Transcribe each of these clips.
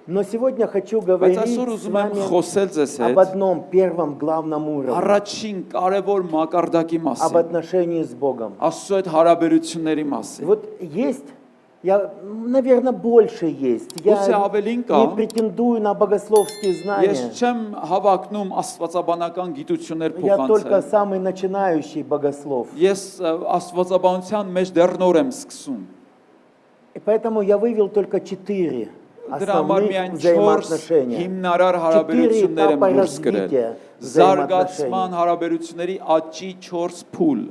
Но сегодня хочу Բայց говорить այսօր с ուզում եմ вами խոսել ձեզ об հետ одном первом главном уровне, առաջին կարևոր մակարդակի об մասին, отношении с Богом. Աստծո հետ հարաբերությունների И մասին։ вот есть, наверное, больше есть. Я Ուսի ավելին կա, не претендую на богословские ես знания. չեմ հավակնում աստվածաբանական գիտություններ Я только փոխանցել։ самый начинающий богослов. Ես աստվածաբանության մեջ դեռ նոր եմ սկսում։ И поэтому я вывел только 4 Դրա համար основных միայն 4 взаимоотношения. հիմնարար 4 հարաբերություններ եմ этапа դուրս գրել։ развития Զարգացման взаимоотношений. հարաբերությունների աճի 4 փուլ։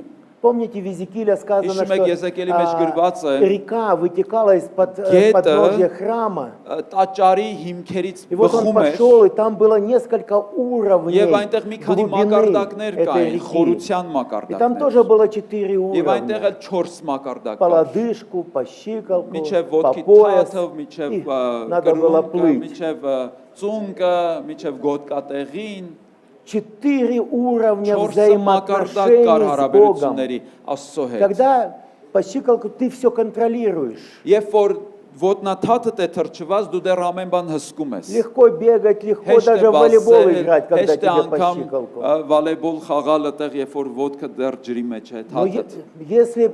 Помните, в Иезекииле сказано, Հիշում что եք Եզեկիելի մեջ գրված է, река вытекала из-под Գետը подножья храма. տաճարի հիմքերից И вот он բխում էր пошел, и там было несколько уровней եւ այնտեղ մի քանի глубины մակարդակներ этой կային, реки. խորության И там մակարդակներ։ тоже было 4 Եվ այնտեղ уровня. էլ 4 մակարդակ По կար։ лодыжку, по щиколку, Միջև по ոտքի пояс. թաթով, И միջև надо было կրունկը, плыть. միջև ծունկը, միջև գոտկատեղին, 4 уровня 4 մակարդակ կար взаимоотношений с Богом. հարաբերությունների Աստծո հետ։ Когда по щиколку ты все контролируешь. Երբ որ ոտնաթաթդ է թրջված, դու դեռ ամեն բան հսկում ես։ Легко бегать, легко Հեշտ է даже в волейбол բացել, играть, когда հեշտ է тебе по անգամ щиколку. վոլեյբոլ խաղալ այդտեղ, երբ որ ոտքը դեռ ջրի մեջ է, Но թաթդ։ если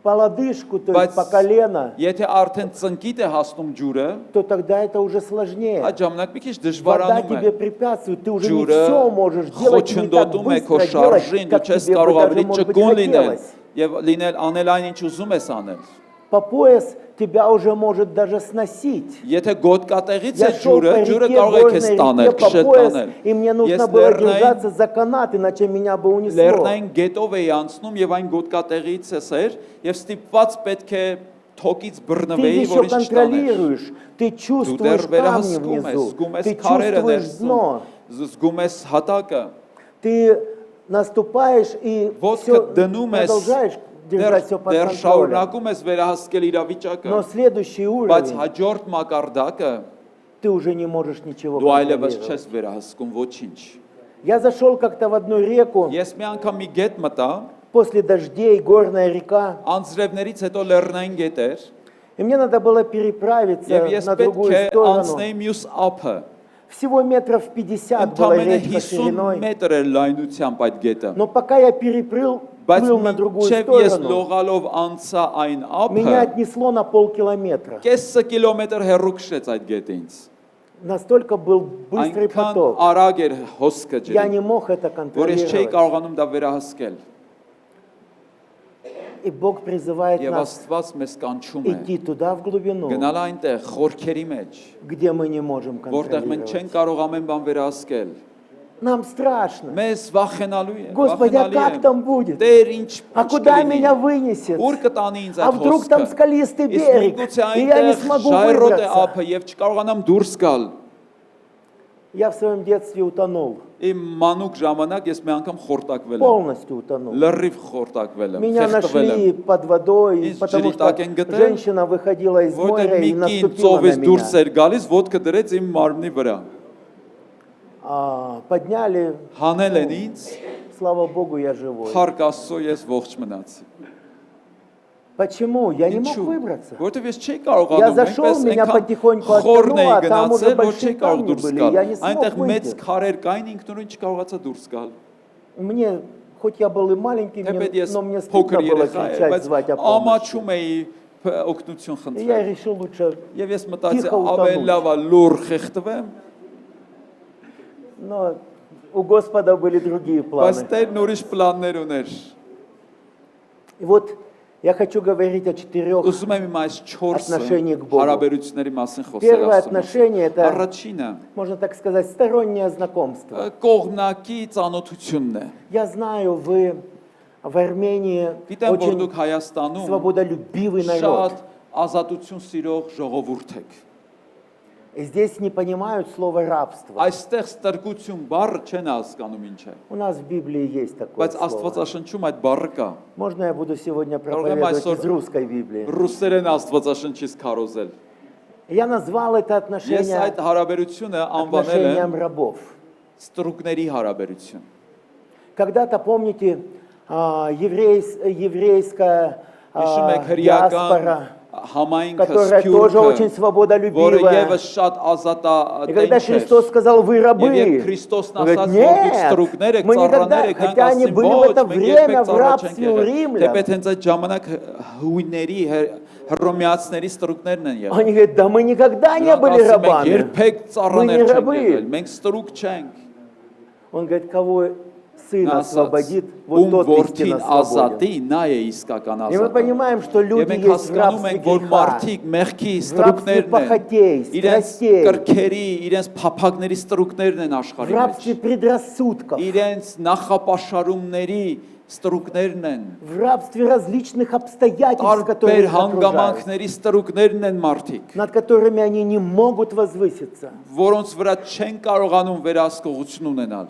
по лодыжку, то есть по колено, Եթե արդեն ծնկիդ է հասնում ջուրը, то тогда это уже сложнее. այդ ժամանակ մի քիչ Вода դժվարանում тебе է։ препятствует, ты уже не Ջուրը все можешь делать, не так խոչընդոտում է քո быстро делать, շարժին, դու как չես тебе бы կարող даже, ավելի может быть, ճկուն լինել хотелось. եւ լինել անել այն ինչ ուզում ես անել։ По пояс тебя уже может даже сносить. Եթե գոտկատեղից է Я шел по ջուրը реке, կարող է քեզ горной տանել, реке, по քշել пояс, տանել։ и мне нужно Ես было լեռնային держаться за канат, иначе меня бы унесло. Լեռնային գետով էի անցնում եւ այն գոտկատեղից էր եւ ստիպված պետք է թոկից Ты բռնվեի, еще որ ինձ չտաներ։ контролируешь, ты Դու чувствуешь դեռ камни վերահսկում ես, внизу, զգում ես ты քարերը чувствуешь ներսում, дно, զգում ես հատակը, ты наступаешь и ոտքը все դնում ես, продолжаешь держать все под դեռ контролем. շարունակում ես վերահսկել իրավիճակը, Но следующий բայց уровень, հաջորդ մակարդակը ты уже не можешь ничего դու այլևս контролировать. չես վերահսկում ոչինչ։ Я зашел как-то в одну реку, Ես մի անգամ մի գետ մտա, после дождей, горная река, անձրևներից հետո լեռնային գետ էր, и мне надо было переправиться եւ ես на պետք другую է сторону. անցնեի мյուս ափը։ Всего метров 50 была Ընդամենը речка 50 шириной. մետր էր լայնությամբ այդ գետը։ Но пока я плыл Բայց на другую մինչև ես сторону, լողալով անցա այն меня ափը, отнесло на полкилометра. կեսը կիլոմետր հեռու քշեց այդ գետից։ Настолько был быстрый Այնքան поток. արագ էր հոսքը Я ջրի, не мог это որ ես չէի контролировать. կարողանում դա վերահսկել։ И Бог призывает Եվ нас Աստված մեզ կանչում է идти туда, в глубину, գնալ այնտեղ խորքերի մեջ, где мы не можем որտեղ մենք չենք контролировать. կարող ամեն բան վերահսկել։ Нам страшно. Մեզ վախենալու է, Господи, а как там будет? Տեր ինչ А куда меня вынесет? Ուր կտանի ինձ А այդ вдруг там հոսքը։ скалистый Իսկ берег, միգուցե и я не այնտեղ смогу ժայռոտ է выбраться? ափը եւ չկարողանամ դուրս գալ։ Я в своем детстве утонул, Իմ մանուկ ժամանակ ես մի անգամ խորտակվել եմ։ полностью утонул. Լրիվ խորտակվել եմ, Меня խեղդվել եմ, нашли под водой, Из потому ջրի что տակ են գտել, женщина выходила из որտեղ моря մի и կին наступила на ծովից դուրս меня. էր գալիս, ոտքը դրեց իմ մարմնի վրա։ Подняли, Հանել են ինձ, слава Богу, я живой. Փառք Աստծո, ես ողջ մնացի։ Почему? Я не мог Ինչու՞։ выбраться. Որտեվ ես չէի Я կարողանում, зашел, այնպես меня այնքան потихоньку խորն оттянуло, էի а там уже գնացել, որ большие չէի կարող камни դուրս были, գալ։ я не смог Այնտեղ մեծ выйти. քարեր կային, ինքնուրույն չկարողացա դուրս գալ։ Мне, хоть я был и маленький, Թեպետ ես но мне փոքր стыдно было երեխա եմ, кричать, звать о բայց помощи. ամաչում էի օգնություն И я խնդրել։ решил лучше, Եվ ես մտածի Տիխը ավելի ուտանուչ։ լավ է լուր խեղդվեմ, но у Господа были другие բայց планы. Տերն ուրիշ պլաններ ուներ։ И вот я хочу говорить о 4 Ուզում եմ իմ այս 4 отношении к Богу. հարաբերությունների մասին խոսել Первое Աստծո։ отношение это, Առաջինը можно так сказать, стороннее знакомство. կողմնակի ծանոթությունն է։ Я знаю, вы в Армении Գիտեմ, որ очень դուք Հայաստանում свободолюбивый народ. շատ ազատություն սիրող ժողովուրդ եք։ И здесь не понимают слово рабство. Այստեղ ստրկություն բառը չեն հասկանում ինչ է։ У нас в Библии есть такое Բայց слово. Աստվածաշնչում այդ բառը կա։ Можно я буду сегодня Կարող եմ проповедовать այսօր из русской Библии? ռուսերեն Աստվածաշնչից քարոզել։ Я назвал это Ես отношение այդ հարաբերությունը անվանել отношением եմ рабов. ստրուկների հարաբերություն։ Когда-то, помните, еврейская Հիշում եք диаспора համայնքը которая тоже очень որը свободолюбивая. եւս շատ И когда ազատատենչ Христос сказал, вы рабы, Եվ Քրիստոսն он говорит, ասաց, որ դուք нет, ստրուկներ եք, мы никогда, ծառաներ եք, նրանք хотя они ասին, были в ոչ, это մենք время երբեք в ծառա չենք рабстве у եղել։ римлян. Թեպետ հենց այդ ժամանակ հույների, հռոմեացիների ստրուկներն են եղել։ Они говорят, да мы никогда не Նրանք были ասում են, рабами. երբեք Мы ծառաներ не չենք рабы. եղել, մենք ստրուկ չենք։ Он говорит, кого Сын Նա ասաց, освободит, вот ում тот որդին истинно свободен. ազատի, նա է իսկական И мы ազատը։ понимаем, что Եվ люди մենք есть в հասկանում рабстве ենք, որ греха, մարդիկ մեղքի в рабстве ստրուկներն են, похотей, իրենց страстей, կրքերի, իրենց փափագների ստրուկներն են в աշխարհի մեջ։ рабстве предрассудков, Իրենց նախապաշարումների ստրուկներն են։ в рабстве различных обстоятельств, Տարբեր которые их окружают, հանգամանքների ստրուկներն են մարդիկ, над которыми они не могут возвыситься. որոնց վրա չեն կարողանում վերահսկողություն ունենալ։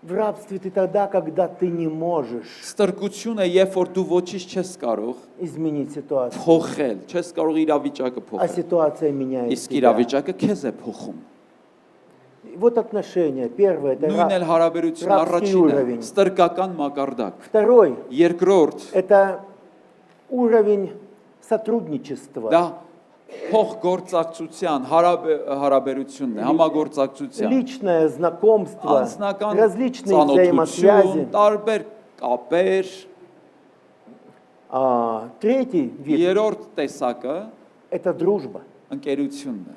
В рабстве ты тогда, когда ты не можешь Ստրկություն է, երբ որ դու ոչինչ չես կարող изменить ситуацию, փոխել, չես կարող իրավիճակը а փոխել։ ситуация меняет Իսկ тебя. իրավիճակը քեզ է փոխում։ Вот отношения. Первое – это Նույն էլ հարաբերություն ռաբսկի առաջինը, ուровень. ստրկական մակարդակ։ Второй Երկրորդ, – это уровень сотрудничества. դա փոխգործակցության հարաբերությունն է, համագործակցության։ Личное знакомство, Անձնական различные ծանոթություն, взаимосвязи. տարբեր կապեր։ Третий вид Երրորդ տեսակը – это дружба. ընկերությունն է։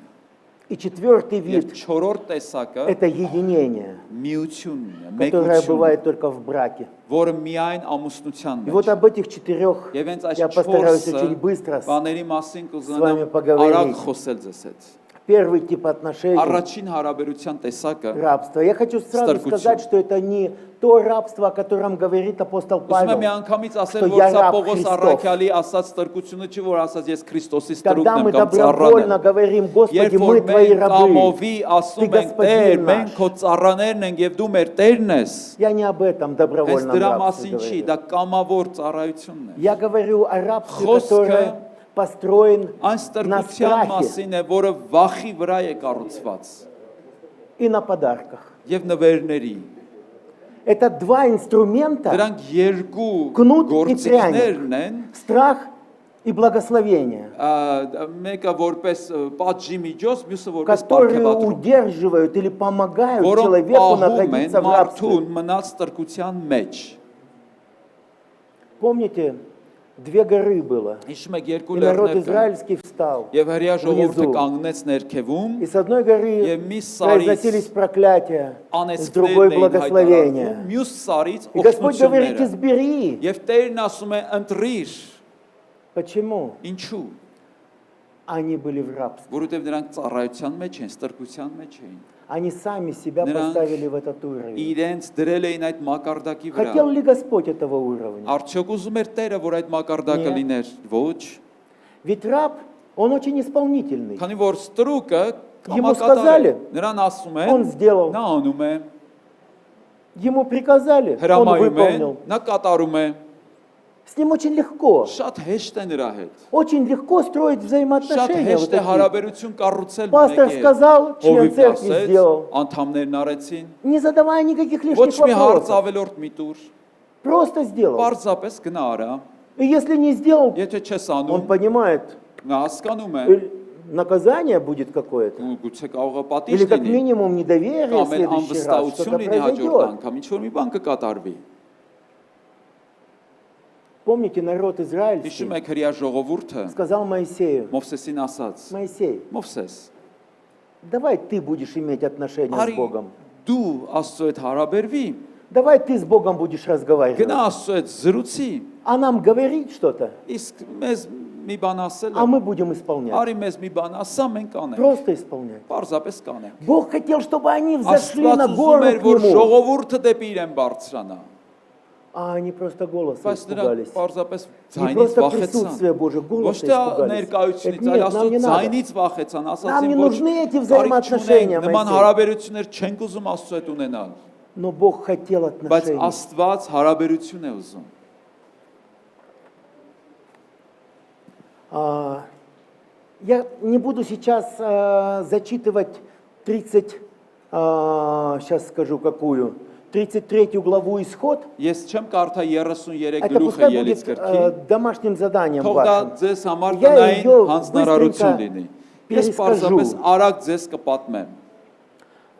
И четвертый Եվ вид չորրորդ տեսակը – это единение, միությունն է, которое մեկությունն, бывает только в браке. որը միայն ամուսնության И вот մեջ։ об этих четырех Եվ հենց այս я постараюсь չորսը очень быстро. բաների մասին с вами կուզենամ поговорить. արագ խոսել ձեզ հետ։ Первый тип отношений Առաջին հարաբերության տեսակը рабства. Я хочу сразу Старкучу. сказать, что это не то рабство, о котором говорит апостол Ուզում եմ Павел. միանգամից ասել, Что որ я սա раб Պողոս Քրիստով։ Առաքյալի ասած ստրկությունը չի, որ ասած ես Քրիստոսի Когда ստրուկն мы եմ կամ добровольно ծառան եմ։ говорим, Господи, Երբ мы որ твои մենք рабы, կամովի ты ասում ենք, Տեր, господин մենք наш. քո ծառաներն ենք եւ դու մեր Տերն ես։ Я не об этом Հենց добровольном դրա рабстве մասին չի, говорю. դա կամավոր ծառայությունն է։ Я говорю о рабстве, Խոսքը которое построен Այն на ստրկության страхе մասին է, որը վախի վրա է կառուցված и на подарках. եւ նվերների։ Это два инструмента, Դրանք երկու Կնուտ ու գործիքներն են, страх и благословение, մեկը որպես պատժի միջոց, մյուսը որպես которые պարգևատրում, удерживают или помогают որոնք человеку պահում են находиться в рабстве. մարդուն մնալ ստրկության մեջ։ Помните, две горы было, Հիշում եք երկու и народ լեռներ կան, израильский встал. եւ հрյա ժողովուրդը внизу. կանգնեց ներքևում, И с одной горы Եվ մի սարից произносились проклятия, с անեսքներն другой էին благословения. հայտարարվում, մյուս сарից И Господь говорит, օգնությունները։ избери. Եվ Տերն ասում է ընտրիր, Почему? ինչու՞։ Они были в рабстве. Որովհետև նրանք ծառայության մեջ են, ստրկության մեջ էին։ Они сами себя Նրանք поставили в этот уровень. իրենց դրել էին այդ մակարդակի վրա։ Хотел ли Господь этого уровня? Արդյոք ուզում էր Տերը, որ այդ մակարդակը Нет. լիներ։ Ոչ։ Ведь раб, он очень исполнительный. Քանի որ ստրուկը Ему կամակատար է, сказали, նրան ասում են, Он сделал. նա անում է, Ему приказали, он հրամայում է, выполнил. նա կատարում է, С ним очень легко. շատ հեշտ է նրա հետ։ Очень легко строить Շատ взаимоотношения. вот հեշտ է такие. հարաբերություն կառուցել Пастор մեկի հետ։ сказал, член Հովիվ церкви ասեց, сделал. անդամներն արեցին, Не задавая никаких ոչ лишних մի հարց вопросов. ավելորդ մի տուր, Просто сделал. պարզապես գնա արա, И если не сделал, եթե չես он անում, понимает, նա հասկանում է, наказание будет какое-то. գուցե կարող է պատիժ Или как լինի, минимум недоверие в կամ էլ следующий раз. անվստահություն Что-то լինի հաջորդ произойдет. անգամ, ինչ որ մի բան կկատարվի։ Помните, народ израильский Հիշում եք հрья ժողովուրդը сказал Моисею, Մովսեսին ասաց. Моисей, Մովսես, давай ты будешь иметь отношения с արի Богом. դու Աստծո հետ հարաբերվի, Давай ты с Богом будешь разговаривать. գնա Աստծո հետ զրուցի, А нам говорить что-то, իսկ մեզ մի բան ասել а է, мы будем исполнять. արի մեզ մի բան ասա, մենք կանենք, Просто исполнять. պարզապես կանենք։ Бог хотел, чтобы они взошли на Աստված ուզում гору էր, к որ Нему. ժողովուրդը դեպի իրեն բարձրանա, А они просто голоса բայց նրանք испугались. պարզապես Не ձայնից просто վախեցան։ присутствие Божие, Ոչ голоса թե испугались. ներկայությունից, Это այլ нет, нам Աստծո не надо. ձայնից վախեցան, Нам ասացին, не ոչ нужны эти կարիք взаимоотношения, չունենք, նման Моисей. հարաբերություններ չենք ուզում Աստծո հետ ունենալ, Но Бог хотел բայց отношений. Աստված հարաբերություն է ուզում։ Я не буду сейчас зачитывать 30, сейчас скажу какую, 33 главу Исход, Ես չեմ կարդա 33 это գլուխը пускай ելից будет գրքի, домашним заданием թող դա вашим. ձեզ համար Я տնային её հանձնարարություն быстренько լինի։ Ես перескажу. պարզապես արագ ձեզ կպատմեմ։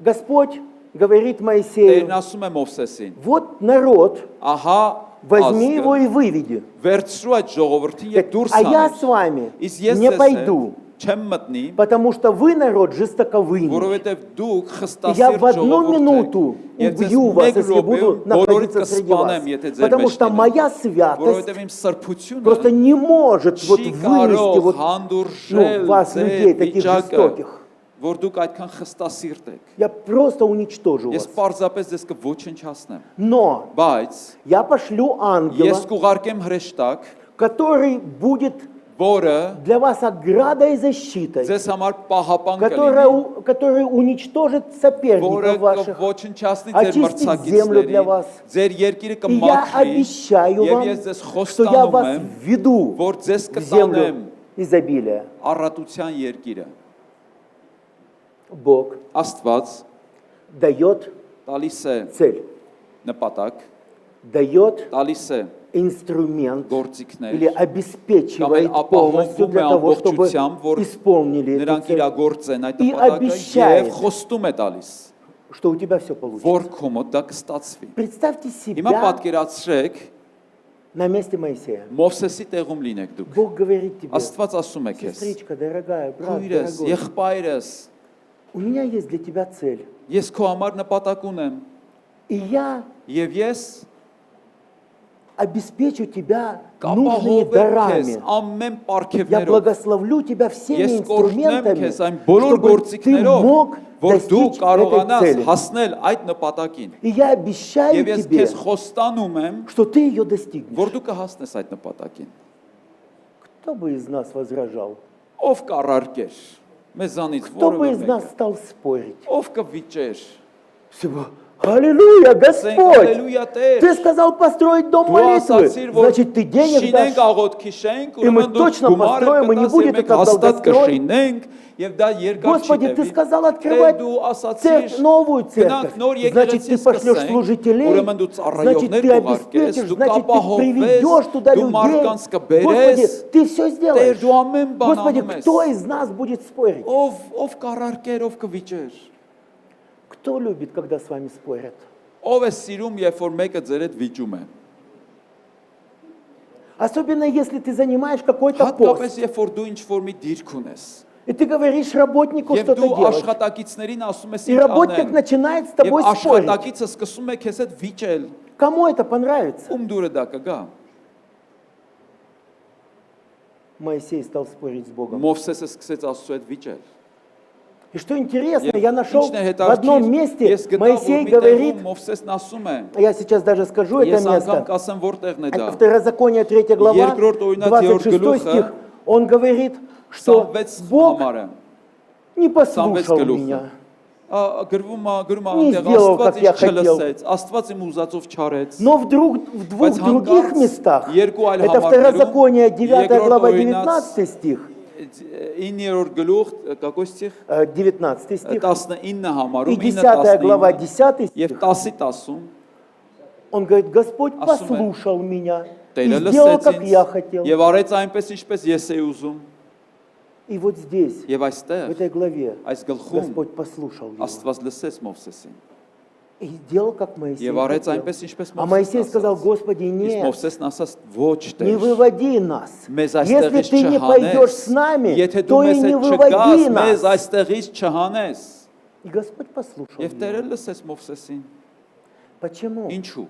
Господь говорит Տերն Моисею, ասում է Մովսեսին. вот народ, Ահա возьми его ազգը, и выведи. վերցրու այդ ժողովրդին եւ դուրս А я հանիր։ с вами Իսկ ես не ձեզ հետ пойду, չեմ մտնի, потому что вы народ жестоковыйный. որովհետեւ դուք Я խստասիրտ в одну ժողովուրդ минуту եք։ Եվ ձեզ убью вас, մեկ если буду րոպեում բոլորիդ находиться среди вас. կսպանեմ, եթե ձեր Потому մեջ что լինեմ։ моя святость Որովհետեւ իմ սրբությունը просто не может вот չի вынести կարող вот, հանդուրժել вас, людей, ձեր таких վիճակը, жестоких. որ դուք այդքան խստասիրտ եք։ Я просто уничтожу Ես вас. պարզապես ձեզ կոչնչացնեմ։ Но Բայց я пошлю ангела, ես կուղարկեմ հրեշտակ, который будет որը для вас оградой и защитой, ձեզ համար պահապան կլինի, который уничтожит որը соперников ваших. կոչնչացնի ձեր очистит землю для մրցակիցներին, вас. ձեր երկիրը И я կմաքրի, обещаю եւ вам, ես ձեզ что я խոստանում вас եմ, введу որ ձեզ в землю կտանեմ изобилия. առատության երկիրը։ Бог Աստված дает տալիս է цель, նպատակ, дает տալիս է инструмент или գործիքներ, обеспечивает կամ էլ полностью для того, чтобы ամբողջությամբ, որ исполнили эту նրանք цель, իրագործեն այդ И նպատակը обещает. եւ խոստում է տալիս, что у тебя все получится. որ քո մոտ դա կստացվի։ Представьте Հիմա себя պատկերացրեք на месте Моисея. Մովսեսի տեղում լինեք դուք։ Бог говорит тебе, Աստված ասում է քեզ. сестричка дорогая, брат Քույրս, дорогой, եղբայրս, у меня есть для тебя цель. ես քո համար նպատակ ունեմ И я եւ ես обеспечу тебя нужными կապահովեմ քեզ дарами. ամեն Я պարգևներով։ благословлю тебя всеми Ես կօրհնեմ инструментами, քեզ այն բոլոր чтобы ты գործիքներով, мог որ դու достичь этой կարողանաս цели. հասնել այդ նպատակին։ И я обещаю Եվ ես тебе, քեզ խոստանում եմ, что ты ее достигнешь. որ դու կհասնես այդ նպատակին։ Кто бы из нас возражал? Ով կառարկեր մեզանից Кто бы որևէ из нас մեկը։ стал спорить? Ով կվիճեր։ Все бы, Аллилуйя, Ասենք Господь! Հալելույա Տեր։ Ты сказал построить дом Դու молитвы. ասացիր, որ Значит, ты денег շինենք дашь. աղոթքի շենք, И мы ուրեմն դու точно գումար построим, и не կտաս, будет եւ մենք это հաստատ долгострой. կշինենք, եւ դա երկար չի Господи, ты տևի։ сказал Տեր открывать դու ասացիր, новую церковь. գնանք նոր Значит, ты եկեղեցի пошлешь սկսենք, служителей, ուրեմն դու значит, ծառայողներ ты կուղարկես, обеспечишь, դու значит, ты կապահովես, приведешь туда դու людей. մարդկանց Господи, կբերես, ты все Տեր сделаешь. դու ամեն բան Господи, անում ես։ кто из нас будет спорить? Ով կառարկեր, ով կվիճեր։ Кто любит, когда с вами спорят? Ով է սիրում, երբ որ մեկը ձեր հետ վիճում է։ Особенно если ты занимаешь какой-то Հատկապես пост, երբ որ դու ինչ-որ մի դիրք ունես։ и ты говоришь работнику Եվ что-то դու делать. աշխատակիցներին ասում ես И ինչ работник անեն։ начинает с Եվ тобой спорить. աշխատակիցը սկսում է քեզ հետ վիճել։ Кому это понравится? Ում դուրը դա կգա։ Моисей стал спорить с Богом. Մովսեսը սկսեց Աստծո հետ վիճել։ И что интересно, Եվ я нашел ինչն է в одном հետաքրքիր, месте, ես գտա, Моисей որ մի говорит, տեղում Մովսեսն ասում է, я сейчас даже скажу это ես անգամ место, կասեմ որտեղն է դա։ это Второзаконие 3 глава, Երկրորդ օրինաց 26 երրորդ стих, он говорит, что 26 Бог համարը։ не 26 послушал գլուխը։ меня. Գրվում է Не այնտեղ сделал, Աստված как я ինձ хотел. չլսեց, Աստված իմ ուզածով չարեց։ Но в двух Բայց других հանկարծ местах, երկու այլ это համարներում, Второзаконие 9 երկրորդ глава օրինաց 19 стих, 9-րդ գլուխ, какой стих? 19 стих, 19 и համարում, 10 глава 10 եւ стих, 10-10 он говорит, Господь Ասում է, послушал меня и Տերը сделал, լսեց как я ինձ хотел. եւ արեց այնպես ինչպես ես էի ուզում И вот здесь, եւ в այստեղ этой главе, այս գլխում Господь послушал его Աստված լսեց Մովսեսին и сделал, как Моисей եւ արեց хотел. այնպես ինչպես А Моисей сказал, ասաց։ Господи, Իսկ нет, Մովսեսն ասաց ոչ не Տեր выводи нас. մեզ Если այստեղից ты не пойдешь с չհանես нами, եթե դու то и մեզ не հետ выводи չգաս մեզ нас. այստեղից չհանես И Господь послушал եւ Տերը его. լսեց Մովսեսին Почему? ինչու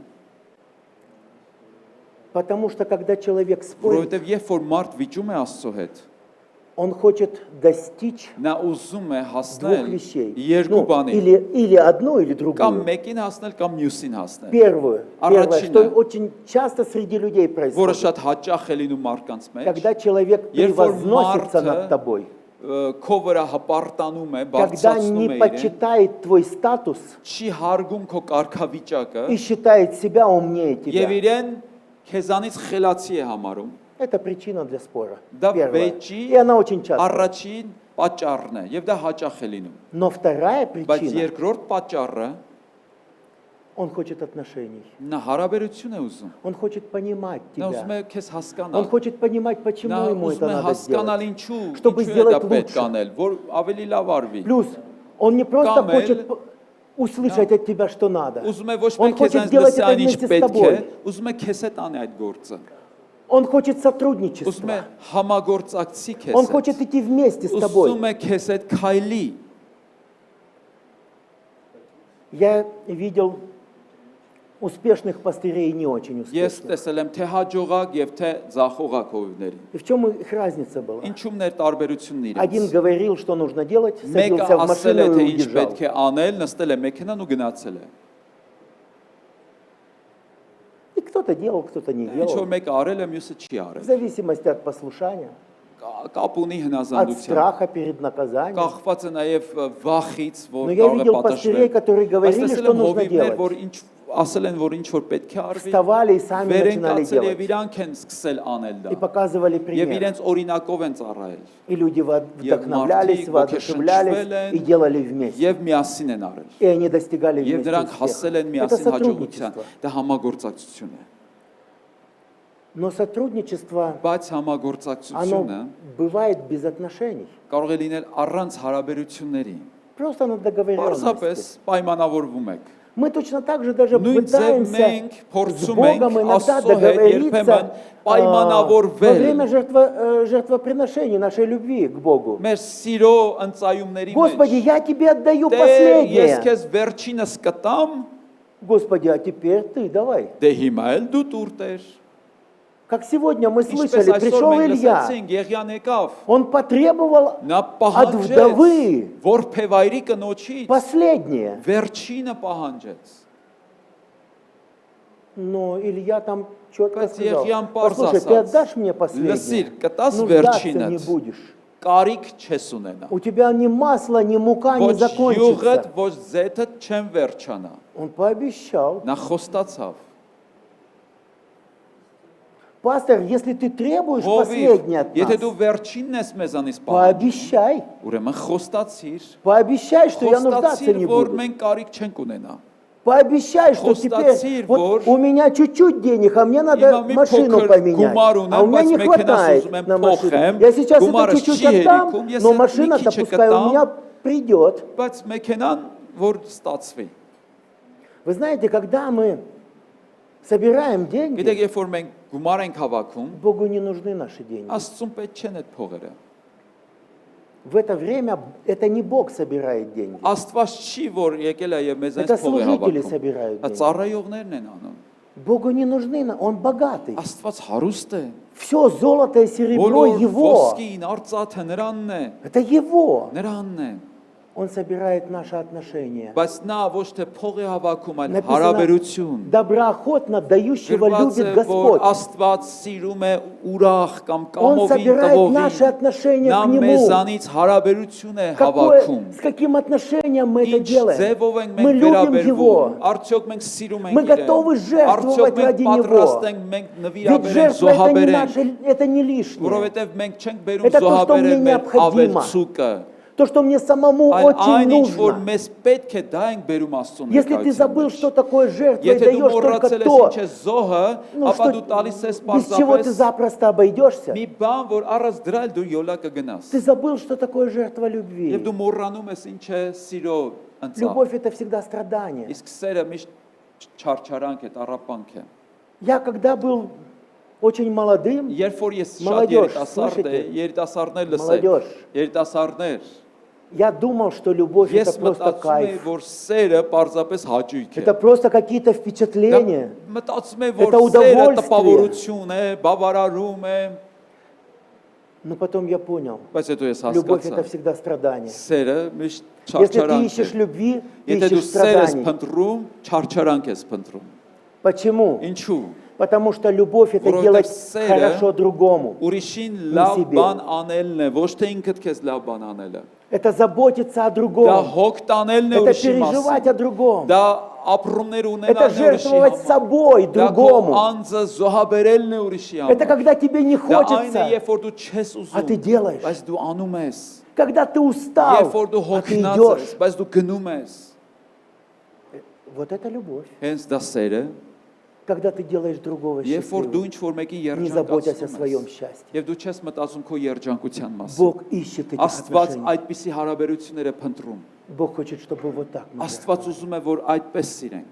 Потому что когда человек спорит, որովհետեւ երբ որ մարդ վիճում է Աստծո հետ он хочет достичь նա ուզում է двух հասնել вещей. երկու Ну, բանի или одну, или կամ другую. մեկին հասնել կամ մյուսին հասնել Первое, Առաջինը, что очень часто среди людей որը происходит. շատ հաճախ է լինում մարդկանց մեջ Когда человек Երբ որ превозносится մարդը над тобой, քո վրա հպարտանում է когда բարձրացնում не է իրեն почитает твой статус չի հարգում քո կարգավիճակը и считает себя умнее եւ тебя, իրեն քեզանից խելացի է համարում это причина для спора. դա Первая. վեճի И она очень часто. առաջին պատճառն է եւ դա հաճախ է լինում Но вторая բայց причина, երկրորդ պատճառը Он хочет отношений. Նա հարաբերություն է ուզում։ Он хочет понимать Նա ուզում тебя. է քեզ Он հասկանալ։ хочет понимать, почему Նա ему это ուզում է надо հասկանալ сделать. ինչու, Чтобы ինչու է сделать դա պետք лучше. անել, որ ավելի լավ արվի։ Плюс, он не просто Камель. хочет услышать от тебя, что надо. Ուզում է ոչ Он միայն քեզ хочет այնպես делать լսի это այն ինչ вместе с պետք է, тобой. ուզում է քեզ հետ անի այդ գործը։ Он хочет Ուզում է сотрудничества. համագործակցի քեզ Он հետ։ хочет идти вместе с тобой. Ուզում է քեզ հետ քայլի։ Я видел успешных пастырей и не очень Ես успешных. տեսել եմ թե հաջողակ եւ թե ձախողակ հովիվների։ И в чем их разница была? Ինչու՞մն էր տարբերությունն Один իրենց։ говорил, что нужно делать, Մեկը садился в ասել машину է թե и ինչ уезжал. պետք է անել, նստել է մեքենան ու գնացել է։ И кто-то делал, кто-то не Ինչ որ делал. մեկը արել է, մյուսը չի В արել։ зависимости от послушания, Կապ ունի от հնազանդության։ страха перед наказанием. Կախված է նաև վախից, որ Но я կարող է видел пастырей, պատժվել։ которые Բայց говорили, տեսել что եմ нужно հովիվներ, որ делать. ինչ ասել են, որ ինչ որ պետք է արվի։ Вставали и сами Վեր են начинали կացել եւ делать. իրանք են սկսել անել դա։ И показывали Եվ пример. իրենց օրինակով են ծառայել։ И люди вдохновлялись, մարդիկ воодушевлялись ոգեշնչվել и են делали вместе. Եվ միասին են արել։ И они достигали Եվ вместе նրանք հասել են успеха. Это միասին հաջողության։ сотрудничество. Դա համագործակցություն է։ Но сотрудничество, Բայց համագործակցությունը оно бывает без отношений. կարող է լինել առանց հարաբերությունների։ Просто на договоренности. Պարզապես պայմանավորվում եք։ Мы точно так же даже Նույն ձև пытаемся մենք с փորձում Богом ենք иногда Աստծո հետ երբեմն договориться во պայմանավորվել время жертвоприношений нашей любви к Богу. մեր սիրո ընծայումների Господи, մեջ։ я тебе отдаю Տեր, ես последнее. քեզ վերջինս կտամ, Господи, а теперь ты давай. դե հիմա էլ դու տուր Տեր։ Как сегодня мы Ինչպես слышали, այսօր пришел մենք Илья. լսեցինք, Եղիան եկավ, Он потребовал նա от պահանջեց вдовы որփեվայրի կնոջից последнее. վերջինը пահանջեց։ Но Илья там четко Բայց сказал: Եղիան պարզ послушай, ты ասաց. отдашь мне Լսիր, последнее? կտաս Нуждаться не վերջինդ, будешь. կարիք չես ունենա։ У тебя ни масло, ни мука не Ոչ յուղդ, закончится. ոչ զեթդ չեն վերջանա։ Он пообещал. Նա խոստացավ։ Пастор, если ты требуешь Հովիվ, последнее от եթե нас, դու վերջինն ես մեզանից պահանջում, пообещай. ուրեմն խոստացիր, Пообещай, что я нуждаться խոստացիր, не որ буду. մենք կարիք չենք ունենա։ Пообещай, что Խոստացիր, теперь որ вот у меня чуть-чуть денег, а мне Հիմա надо մի машину փոքր поменять. գումար А у ունեմ, меня բայց не մեքենաս хватает ուզում եմ на машину. փոխեմ, Я сейчас это գումարս чуть-чуть չի отдам, հերիքում, ես но այդ մի машина-то քիչը пускай у կտամ, меня придет. բայց մեքենան որ ստացվի։ Вы знаете, когда мы собираем Գիտեք, деньги, երբ որ մենք գումար ենք հավաքում, Богу не нужны наши деньги. Աստծուն պետք չեն այդ փողերը։ В это время это не Бог собирает деньги. Աստված չի որ եկել է եւ մեզ Это այս փող է служители հավաքում։ собирают Դա деньги. ծառայողներն են անում։ Богу не нужны, он богатый. Աստված հարուստ է։ Все золото и серебро Բոլոր его. ոսկին, արծաթը նրանն է, Это его. նրանն է։ Он собирает наши отношения. Բայց նա ոչ թե փող է հավաքում, այլ Написано, հարաբերություն։ доброохотно дающего Գրված է, любит որ Господь. Աստված սիրում է ուրախ կամ Он կամովին собирает наши տվողին։ отношения Նա к Нему. մեզանից հարաբերություն է հավաքում։ С каким отношением мы это Ինչ делаем? ձևով ենք Мы մենք любим վերաբերվում։ Его. Արդյոք մենք սիրում ենք Мы իրեն։ готовы жертвовать Արդյոք մենք ради պատրաստ Него. ենք մենք Ведь նվիրաբերենք, жертва это не զոհաբերենք, наше, это не лишнее. որովհետև մենք չենք բերում Это то, что мне զոհաբերել մեր необходимо. ավելցուկը։ То, что мне самому Այլ очень այն ինչ որ нужно. մեզ պետք է, դա ենք բերում Աստծուն Если ты забыл, что такое жертва, и Եթե դու даешь только մոռացել ես то, ինչ է զոհը, ну, ապա что, դու տալիս ես без чего ты պարզապես запросто обойдешься, մի բան, որ առանց դրա էլ դու յոլա կգնաս։ ты забыл, что такое жертва Եվ любви. դու մոռանում ես ինչ է սիրո ընծա։ Любовь это всегда страдание. Իսկ սերը միշտ չարչարանք է, տառապանք է։ Я когда был очень молодым, Երբ որ ես շատ Молодежь, երիտասարդ слышите? երիտասարդներ լսեք, Молодежь. երիտասարդներ, я думал, что любовь это ես просто մտածում եի, кайф. որ սերը պարզապես հաճույք է։ Это просто какие-то Դա впечатления. մտածում եմ, Это որ սերը удовольствие. տպավորություն է, բավարարում է, Но потом я понял, բայց հետո ես любовь это հասկացա, всегда страдание. սերը միշտ Если ты չարչարանք ищешь է։ любви, ты Եթե դու ищешь սեր ես страданий. փնտրում, չարչարանք ես փնտրում։ Почему? Ինչու՞։ Потому что любовь это Որովհետև делать սերը хорошо другому. Ուրիշին լավ себе. բան անելն է, ոչ թե ինքդ քեզ լավ բան անելը։ Это заботиться о Դա другом. հոգ տանելն է Это ուրիշի переживать մասին։ о другом. Դա ապրումներ ունենալն Это է ուրիշի жертвовать համար։ собой Դա քո другому. անձը զոհաբերելն է ուրիշի Это համար։ когда тебе не Դա այն է, хочется, երբ որ դու չես а ты ուզում, делаешь. բայց դու անում ես։ Когда ты устал, Երբ որ դու а ты հոգնած идешь. ես, բայց դու գնում ես։ Вот это любовь. Հենց դա սեր է, Когда ты делаешь другого երբ որ դու счастливым, ինչ որ մեկին не заботясь о երջանկացնում своем ես, счастье. եւ դու չես մտածում քո երջանկության մասին։ Бог ищет этих Աստված отношений. այդպիսի հարաբերություններ է փնտրում։ Бог хочет, чтобы вот так мы Աստված жили. ուզում է, որ այդպես սիրենք։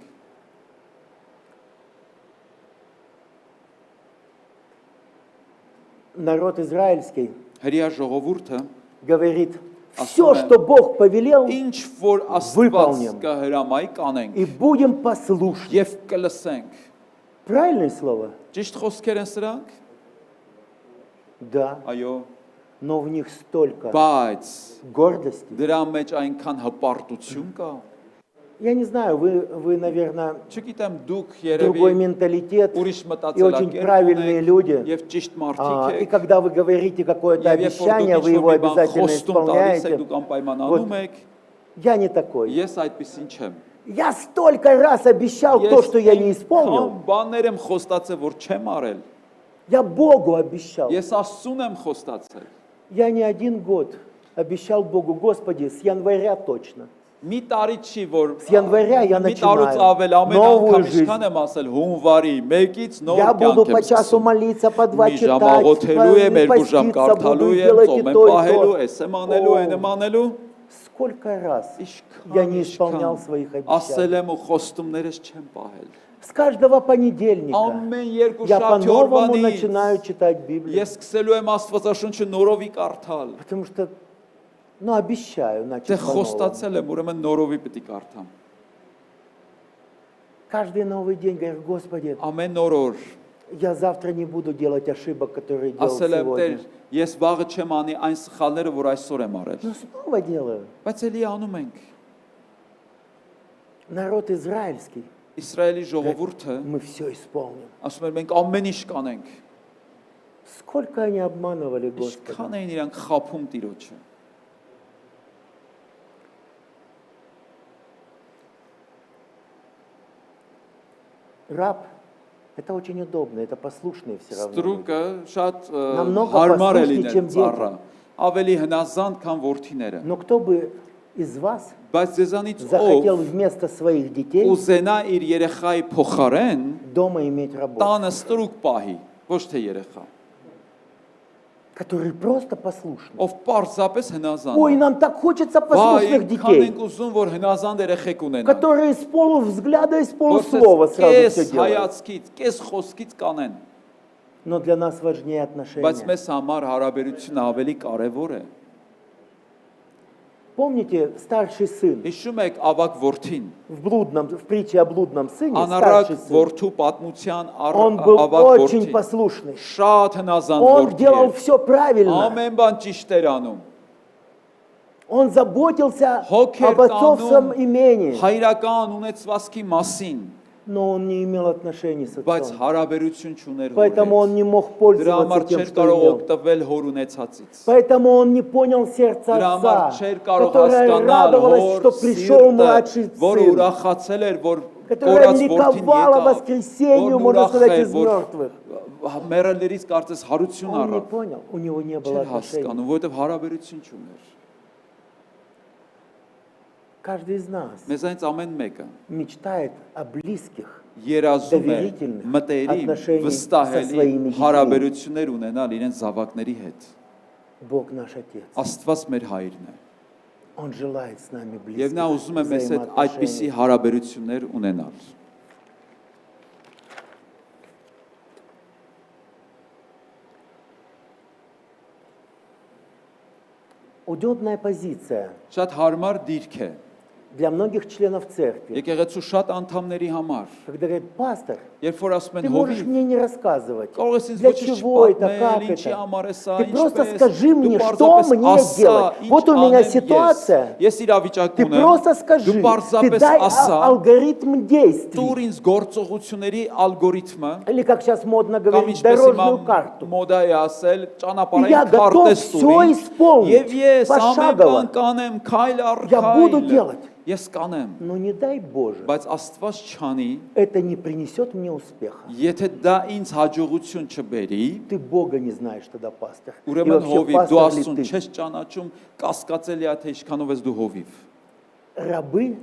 Народ израильский Հրեա ժողովուրդը говорит, все, Ասում է, что Бог повелел, ինչ որ Աստված Выполним. կհրամայի կանենք и будем послушны. եւ կլսենք։ Правильное слово? Ճիշտ խոսքեր են սրանք։ Да. Այո, Но в них столько բայց гордости. դրա մեջ այնքան հպարտություն կա։ Я не знаю, вы наверное, Չգիտեմ, դուք другой երևի менталитет ուրիշ и очень правильные մտածելակերպ люди. ունեք եւ ճիշտ մարդիկ И եք։ когда вы говорите какое-то Եվ երբ որ обещание, դուք вы его ինչ-որ մի բան обязательно խոստում տալիս եք, исполняете. դուք անպայման Вот. անում եք։ Я не такой. Ես այդպեսին չեմ։ Я столько раз обещал то, что я не исполнил. Քան բաներ եմ խոստացել, որ չեմ արել։ Я Богу обещал. Ես Աստծուն եմ խոստացել։ Я не один год обещал Богу, Господи, с января точно. Մի տարի չի, որ С января я մի տարուց начинаю ավել ամեն новую անգամ жизнь. ինչքան եմ ասել հունվարի 1-ից նոր Я буду կյանք по եմ часу սկսում։ молиться, по 2 Մի ժամ читать, աղոթելու եմ, 2 ժամ поститься, կարդալու буду եմ, делать и ծոմ եմ то, и պահելու, то. էս եմ անելու, այն եմ անելու։ Сколько раз Ինչքան я не исполнял своих ասել обещаний. եմ ու խոստումներս չեմ պահել։ С каждого понедельника Ամեն я երկուշաբթի по-новому օրվանից начинаю читать Библию. ես սկսելու եմ Աստվածաշունչը նորովի կարդալ։ Потому что, ну, обещаю Դե начать по-новому. խոստացել եմ, ուրեմն նորովի պետք է կարդամ։ Каждый новый день говорю, Господи, Ամեն նոր օր я завтра не буду делать ошибок, которые делал ասել եմ, Տեր, сегодня. ես վաղը չեմ անի այն սխալները, որ այսօր եմ արել։ Но снова делаю. Բայց էլի անում ենք։ Народ израильский, Իսրայելի ժողովուրդը мы все исполним. ասում են մենք ամեն ինչ կանենք։ Сколько они обманывали Господа. Ինչքան էին իրանք խափում Տիրոջը։ Раб – это очень удобно, это послушные все равно. Ստրուկը շատ Намного հարմար է послушнее, чем լինել дети. ծառա, ավելի հնազանդ, քան որդիները։ Но кто бы из вас Բայց ձեզանից захотел ով вместо своих детей ուզենա իր երեխայի փոխարեն дома иметь работу, տանը ստրուկ պահի, ոչ թե երեխա, который просто послушный. ով պարզապես հնազանդ Ой, է։ нам так хочется Վայ, послушных քան детей, ենք ուզում, որ հնազանդ երեխեք ունենան։ которые с полувзгляда и с Որտեղ полуслова сразу կես все делают. հայացքից, կես խոսքից կանեն։ Но для нас важнее Բայց отношения. մեզ համար հարաբերությունը ավելի կարևոր է։ Помните, старший сын Հիշում եք ավակ որդին, в притче о блудном сыне, անառակ старший сын, որդու պատմության он был ավակ очень որդին, послушный. շատ հնազանդ Он որդի делал էր։ все правильно. Ամեն բան ճիշտ էր անում։ Он заботился Հոգ էր об отцовском տանում имении, հայրական ունեցվածքի մասին, но он не имел отношений с բայց отцом. հարաբերություն չուներ Поэтому հոր он հետ։ не мог Դրա пользоваться համար тем, չէր что կարող имел. օգտվել հոր ունեցածից։ Поэтому он не понял сердца Դրա համար отца, չէր կարող которое հասկանալ радовалось, հոր что пришел младший սիրտը, որ сын, ուրախացել էր, որ которое կորած որդին ликовало եկավ, воскресению, որն можно ուրախ сказать, էր, из որ мертвых. մեռելներից կարծես հարություն Он не առավ։ понял, у него не было Չէր отношений. հասկանում, որովհետև հարաբերություն չուներ։ Каждый из нас Մեզանից ամեն մեկը мечтает о близких, երազում է доверительных մտերիմ, отношений со վստահելի своими детьми. հարաբերություններ ունենալ իրենց զավակների հետ։ Бог наш Отец. Աստված մեր հայրն է։ Он желает с нами Եվ նա близких ուզում է մեզ հետ այդպիսի взаимоотношений. հարաբերություններ ունենալ։ Удобная позиция Շատ հարմար դիրք է для многих членов церкви. եկեղեցու շատ անդամների համար։ Когда говорит, пастор, Երբ որ ասում ты են можешь հովիվ, мне не рассказывать, կարող ես ինձ для ոչինչ чего это, как չպատմել, ինչի это. համար է սա, Ты просто ինչպես, скажи դու мне, что պարզապես мне ասա, делать. ինչ Вот у меня անեմ ситуация. Ես իրավիճակ Ты ունեմ, просто դու скажи, ты պարզապես дай ասա, алгоритм действий. տուր ինձ գործողությունների ալգորիթմը, Или, как сейчас модно կամ говорить, ինչպես հիմա дорожную карту. մոդա է ասել, Я ճանապարհային готов քարտեզ всё տուրի, исполнить, եւ ես ամեն пошагово. բան կանեմ, քայլ առ Я буду քայլ, делать. ես կանեմ, Но не дай Боже, բայց Աստված չանի, это не принесет мне успеха. եթե դա ինձ հաջողություն չբերի, Ты Бога не знаешь тогда, пастор. И ուրեմն вообще, հովիվ, դու пастор ли Աստծուն ты? չես ճանաչում, կասկածելի է թե ինչքանով ես դու հովիվ։ Рабы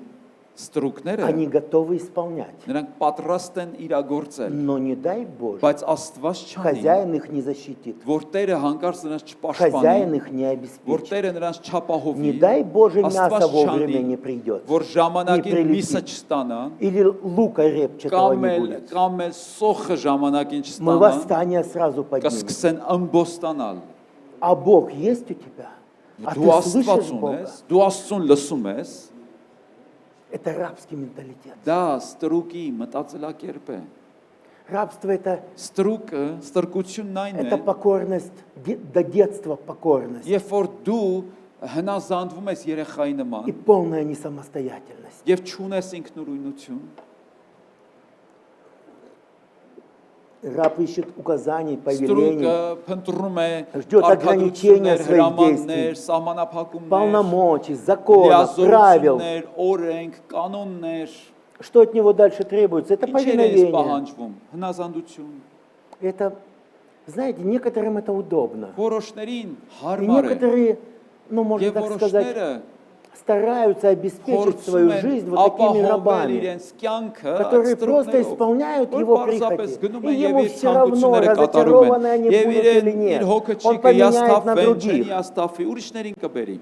ստրուկները они готовы исполнять. նրանք պատրաստ են իրագործել, Но не дай Боже, բայց Աստված չանի, хозяин их не защитит, որ Տերը հանկարծ նրանց хозяин չպաշտպանի, их не որ обеспечит. Տերը նրանց Не չապահովի, дай Боже, мясо Աստված вовремя չանի, не придет. որ ժամանակին Не միսը прилетит. չստանան, Или лука репчатого не будет. կամ էլ սոխը ժամանակին Мы չստանան, восстание сразу поднимем. կսկսեն ըմբոստանալ։ А Бог есть у тебя? А Դու ты Աստված слышишь Бога? ունես, դու Աստծուն լսում ես, Это рабский менталитет. դա ստրուկի մտածելակերպ է։ Рабство Ստրուկը, ստրկությունն այն это է, покорность, до детства покорность երբ որ դու հնազանդվում ես երեխայի и նման полная несамостоятельность. եւ չունես ինքնուրույնություն, Раб ищет указаний, повелений, ստրուկը փնտրում է Ждет ограничения արտադրություններ, своих հրամաններ, действий. սահմանափակումներ, полномочий, законов, правил. լիազորություններ, օրենք, կանոններ, Что от него дальше требуется? Это ինչեր է повиновение. պահանջվում, հնազանդություն։ Это, знаете, некоторым это удобно. Որոշներին И հարմար է, некоторые, ну, можно եւ так сказать, որոշները стараются обеспечить свою փորձում են жизнь вот такими ապահովել рабами, իրենց կյանքը которые просто ստրուկներով, исполняют որ его պարզապես прихоти. գնում И են եւ ему իր все равно, ցանկությունները կատարում разочарованы են они եւ будут или իր нет. հոգը Он չի поменяет на կհիասթափվեն, չեն других. հիասթափվի, ուրիշներին կբերի։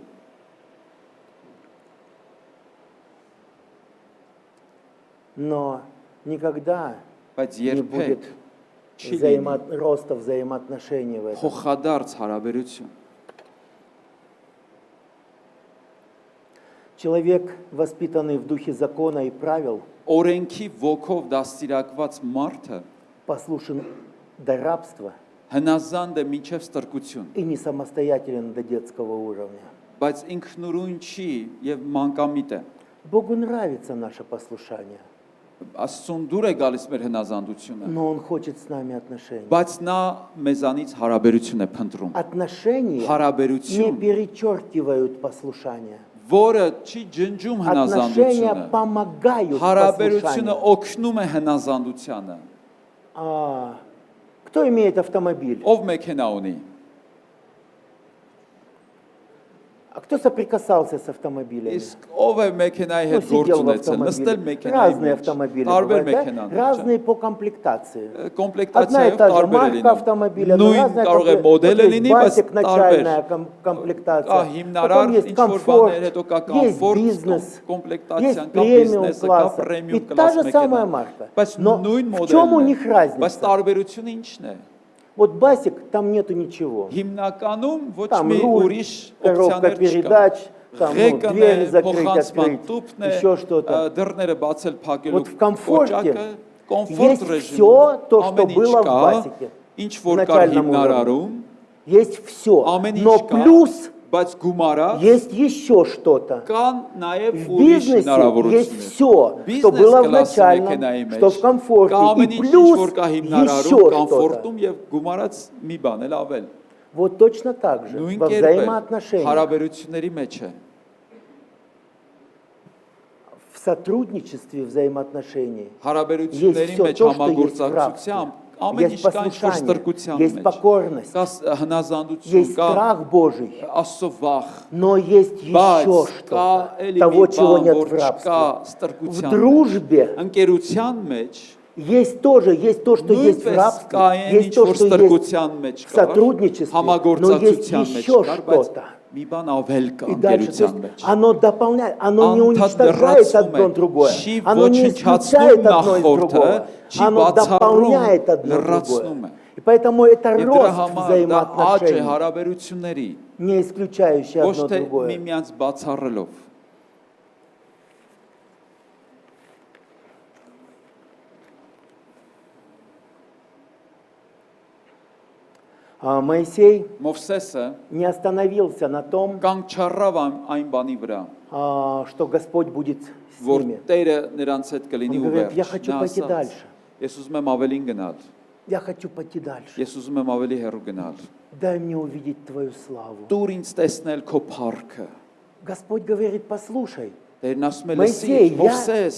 Но никогда Բայց не երբեք будет չի լինի роста взаимоотношений в этом. փոխադարձ հարաբերություն։ Человек, воспитанный в духе закона и правил, Օրենքի ոգով դաստիարակված մարդը послушен до рабства հնազանդ է մինչև ստրկություն, и не самостоятелен до детского уровня. բայց ինքնուրույն չի եւ մանկամիտ է։ Богу нравится наше послушание, Աստծուն դուր է гալիս մեր հնազանդությունը, но Он хочет с нами отношений. բայց նա մեզանից հարաբերություն է փնտրում։ Отношения не Հարաբերություն, перечеркивают послушание. որը չի ջնջում Отношения հնազանդությունը։ помогают Հարաբերությունը послушанию. օգնում է հնազանդությանը։ Кто имеет автомобиль? Ով մեքենա ունի։ А кто соприкасался с автомобилями? Իսկ ով է մեքենայի հետ գործ Сидел в ունեցել, նստել автомобиле. մեքենայի Разные մեջ։ автомобили Տարբեր бывают, да? մեքենաներ, Разные по комплектации. Одна и կոմպլեկտացիայով та же տարբեր է марка լինում։ автомобиля, но Նույն разная կարող է комплектация. մոդելը Вот есть լինի, բայց Basic, տարբեր։ начальная Կա комплектация. հիմնարար, Потом есть ինչ որ комфорт, բաներ, հետո կա есть կոմֆորտ, бизнес, կոմպլեկտացիան, есть կա премиум բիզնեսը, կա класса. И պրեմիում та կլաս же самая մեքենա։ марка. Բայց Но նույն в чем у մոդելն них է։ Բայց разница? տարբերությունը ի՞նչն է։ Вот Basic, там нету ничего. Հիմնականում ոչ Там մի руль, ուրիշ коробка օպցիաներ չկա։ передач, там Ղեկն է, двери закрыть, փոխանցման открыть, տուփն է, еще что-то. դռները բացել փակելու Вот в комфорте կոմֆորտ есть ռեժիմում всё то, что ամեն ինչ было в կա, Basic-ը, ինչ в որ կար начальном հիմնարարում, Есть все. ամեն Но ինչ կա, плюс բայց գումարած есть еще что-то. կան նաև В ուրիշ бизнесе есть հնարավորություններ։ все, что Բիզնես было в կլասի начальном, մեքենայի մեջ что в комфорте. կա ամեն И ինչ, ինչ плюс որ կա еще հիմնարարում, что-то. կոմֆորտում եւ գումարած մի բան էլ ավել։ Вот точно так же Նույն во կերպ է взаимоотношениях, հարաբերությունների մեջ է։ в сотрудничестве взаимоотношений. Հարաբերությունների Есть всё մեջ то, что есть в համագործակցությամբ ամեն Есть ինչ կա ինչ որ послушание, ստրկության есть մեջ։ покорность, Կա հնազանդություն, есть կա страх Божий, Աստծո վախ, но есть еще բայց կա что-то, էլի մի того, чего բան, нет որ в չկա рабстве. В ստրկության մեջ։ дружбе Ընկերության մեջ есть тоже, есть то, что есть в նույնպես рабстве, կա այն ինչ есть то, որ что есть ստրկության մեջ в կա, сотрудничестве, но есть համագործակցության մեջ еще կա, բայց что-то. մի բան ավել կա И дальше, то ընկերության есть մեջ։ оно дополняет, оно не Անդադ уничтожает լրացնում одно է, другое, չի оно не исключает ոչնչացնում одно из նախորդը, другого, չի оно բացառում, дополняет одно լրացնում другое. է։ И поэтому это Եվ դրա рост համար դա աճ է взаимоотношений, հարաբերությունների, не исключающий ոչ одно թե другое. միմյանց բացառելով։ Моисей Մովսեսը не остановился на том, կանգ չառավ այն բանի վրա, что Господь будет с որ ними. Տերը նրանց հետ կլինի Он ու говорит, վերջ։ я хочу Նա пойти ասաց, дальше. Ես ուզում եմ ավելին գնալ, Я хочу пойти дальше. ես ուզում եմ ավելի հեռու գնալ։ Дай мне увидеть Твою славу. Դուր ինձ տեսնել քո փառքը։ Господь говорит, послушай, Տերն ասում է՝ Մովսեյ, լսի, Մովսես,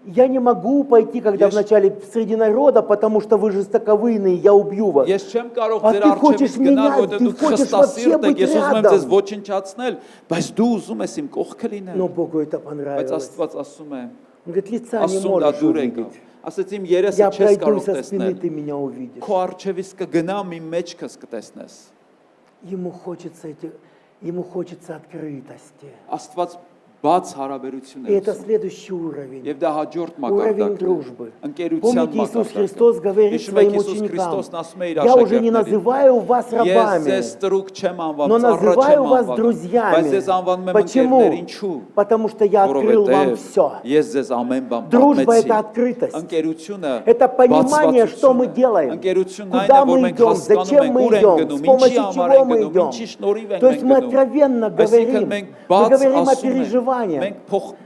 Я не могу пойти, когда вначале среди народа, потому что вы жестоковыйные, я убью вас. Ես չեմ կարող А ձեր ты хочешь առջևից գնալ, меня, որովհետև ты դուք хочешь вообще խստասիրտ եք, быть ես ուզում եմ ձեզ рядом. ոչնչացնել, բայց դու ուզում ես իմ կողքը լինել։ Но Богу это Բայց понравилось. Աստված ասում է, Он говорит, лица не ասում դա можешь դուր եկավ։ увидеть. Ասեց իմ երեսը Я չես пройду կարող со спины, տեսնել։ ты меня увидишь. Քո առջևից կգնամ իմ մեջքս կտեսնես։ Ему хочется открытости. Աստված բաց հարաբերություն И է это ուզում։ следующий уровень. Եվ դա հաջորդ Уровень մակարդակն է։ дружбы. Ընկերության Помните, Иисус մակարդակը։ Христос говорит Հիշում եք, своим Հիսուս ученикам, Քրիստոսն ասում է իր я уже не աշակերտներին. называю вас Ես рабами, ձեզ տրուկ չեմ անվանում, но ծառա называю չեմ вас անվանում, բայց друзьями. ձեզ անվանում եմ Почему? ընկերներ, ինչու։ Потому что я открыл вам Որովհետև все. ես ձեզ ամեն բան Дружба – պատմեցի։ это открытость. Ընկերությունը Это понимание, что мы բացվածություն է։ делаем, Ընկերությունն այն է, куда որ мы մենք идем, հասկանում зачем ենք, мы ուր ենք идем, գնում, с ինչի помощью համար чего ենք мы գնում, идем. ինչի շնորհիվ ենք То есть мы մենք գնում։ откровенно Այսինքն говорим, մենք мы բաց говорим о ասում ենք, переживаниях, մենք